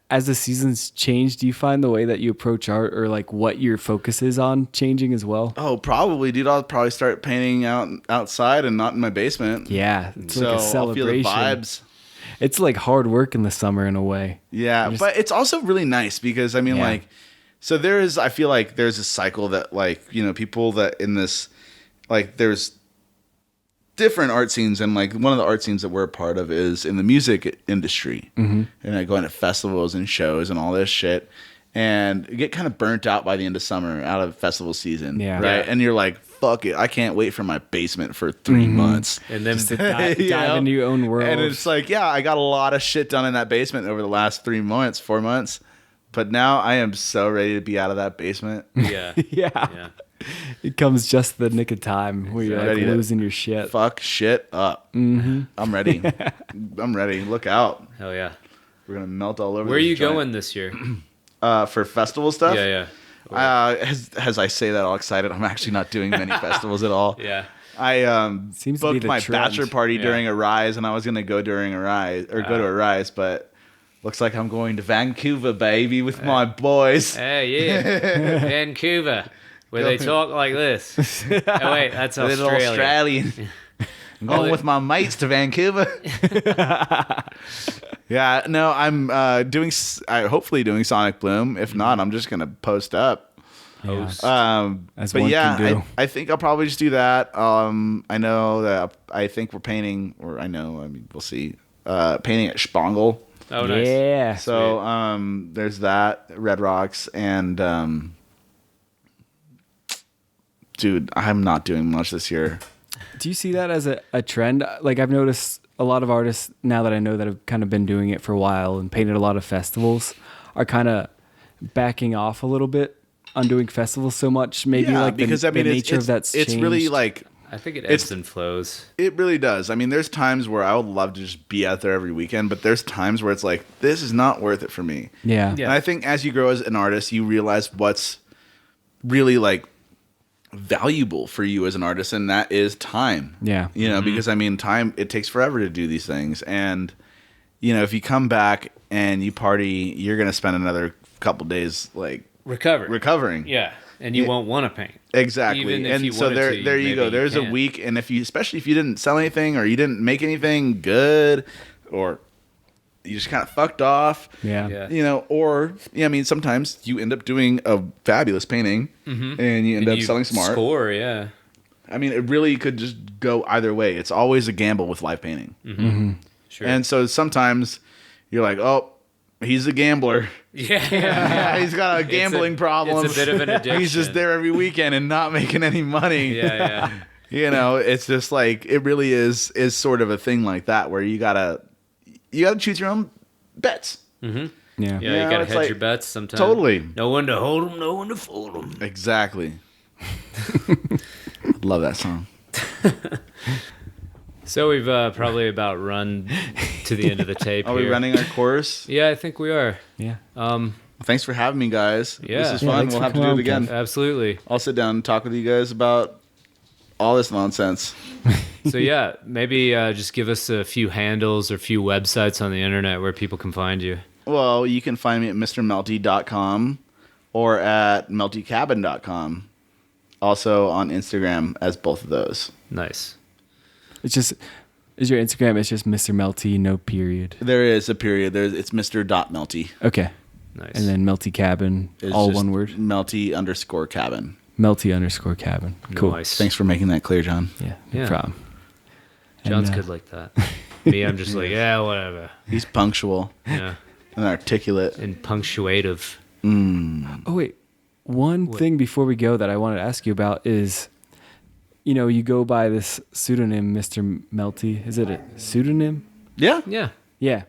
as the seasons change, do you find the way that you approach art or like what your focus is on changing as well? Oh, probably, dude. I'll probably start painting outside and not in my basement. Yeah, it's So like a I'll feel the celebration. vibes. It's like hard work in the summer in a way. Yeah, but it's also really nice because I mean, Yeah. like, so I feel like there's a cycle that, like, you know, people that in this, like, there's different art scenes, and like one of the art scenes that we're a part of is in the music industry, and I go into festivals and shows and all this shit, and you get kind of burnt out by the end of summer, out of festival season, Yeah. right? Yeah. And you're like, fuck it, I can't wait for my basement for 3 months. And then Dive You know? into your own world. And it's like, yeah, I got a lot of shit done in that basement over the last 3 months, 4 months. But now I am so ready to be out of that basement. yeah. yeah. Yeah. It comes just the nick of time where you're like Ready to losing your shit. Fuck shit up. I'm ready. I'm ready. Look out. Hell yeah. We're going to melt all over Where are this you joint. going this year? For festival stuff? Yeah, yeah. As I say that all excited, I'm actually not doing many festivals at all. Yeah. I Seems to be booked the my trend. bachelor party Yeah. during a Rise, and I was going to go during a Rise, or go to a Rise, but looks like I'm going to Vancouver, baby, with my boys. Hey, yeah. Vancouver, where they talk like this. Oh, wait, that's A little Australia. Australian. I'm going with my mates to Vancouver. Yeah, no, I'm hopefully doing Sonic Bloom. If not, I'm just gonna post up. Host. As But one yeah, can do. I think I'll probably just do that. I know that I think we're painting, or I mean, we'll see. Painting at Spangle. Oh, nice. Yeah. So there's that, Red Rocks, and dude, I'm not doing much this year. Do you see that as a trend? Like I've noticed a lot of artists now that I know that have kind of been doing it for a while and painted a lot of festivals are kind of backing off a little bit on doing festivals so much. Maybe like because the nature of that's it's really changed. like I think it It's- ebbs and flows. it really does. I mean, there's times where I would love to just be out there every weekend, but there's times where it's like, this is not worth it for me. Yeah. Yeah. And I think as you grow as an artist, you realize what's really like valuable for you as an artist, and that is time. Yeah. You know, because I mean, time, it takes forever to do these things. And, you know, if you come back and you party, you're going to spend another couple days like recovering. Yeah. And you won't want to paint. Exactly. Even if And you so wanted there to, there you maybe go. you There's a can't. week, and especially if you didn't sell anything or you didn't make anything good, or you just kind of fucked off. Yeah. You know, or I mean, sometimes you end up doing a fabulous painting and you end up selling some art. Score, yeah. I mean, it really could just go either way. It's always a gamble with live painting. Sure. And so sometimes you're like, oh, he's a gambler. Yeah. He's got a gambling problem. It's a bit of an addiction. He's just there every weekend and not making any money. Yeah. You know, it's just like, it really is sort of a thing like that where you gotta choose your own bets. Yeah. Yeah, you know, gotta it's hedge like- your bets sometimes. Totally. No one to hold them, no one to fold them. Exactly. Love that song. So we've probably about run to the end of the tape. Are we here. running our course? Yeah, I think we are. Yeah. Thanks for having me, guys. Yeah. This is Yeah, fun. thanks We'll for have to do coming it on, again. Absolutely. I'll sit down and talk with you guys about all this nonsense. So yeah, maybe just give us a few handles or a few websites on the internet where people can find you. Well, you can find me at mrmelty.com or at meltycabin.com. Also on Instagram as both of those. Nice. Is your Instagram, it's just Mr. Melty, no period. There is a period. It's Mr.Melty. Okay. Nice. And then Melty Cabin, It's all just one word. Melty_cabin. Melty_cabin. Cool. Nice. Thanks for making that clear, John. Yeah, no Yeah. problem. John's And, good like that. Me, I'm just like, yeah, whatever. He's punctual Yeah. and articulate. And punctuative. Oh, wait. One thing before we go that I wanted to ask you about is, you go by this pseudonym, Mr. Melty. Is it a pseudonym? Yeah. Yeah. Yeah.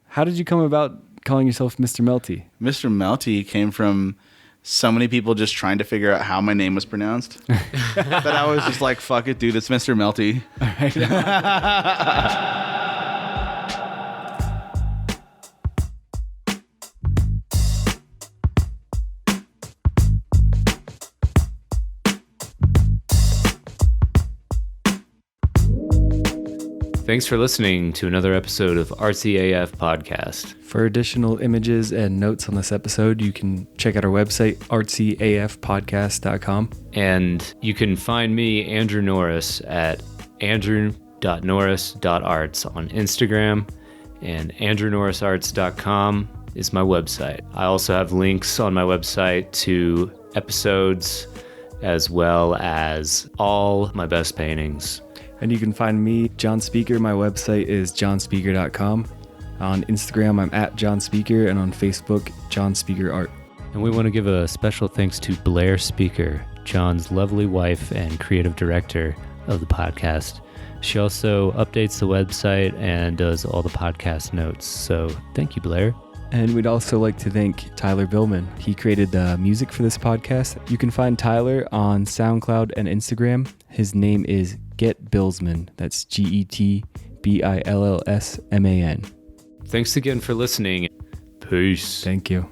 How did you come about calling yourself Mr. Melty? Mr. Melty came from so many people just trying to figure out how my name was pronounced that I was just like, fuck it, dude, it's Mr. Melty. Thanks for listening to another episode of Artsy AF Podcast. For additional images and notes on this episode, you can check out our website, artsyafpodcast.com. And you can find me, Andrew Norris, at andrew.norris.arts on Instagram, and andrewnorrisarts.com is my website. I also have links on my website to episodes as well as all my best paintings. And you can find me, John Speaker. My website is johnspeaker.com. On Instagram, I'm at John Speaker, and on Facebook, John Speaker Art. And we want to give a special thanks to Blair Speaker, John's lovely wife and creative director of the podcast. She also updates the website and does all the podcast notes. So thank you, Blair. And we'd also like to thank Tyler Billman. He created the music for this podcast. You can find Tyler on SoundCloud and Instagram. His name is Get Billsman. That's GETBILLSMAN. Thanks again for listening. Peace. Thank you.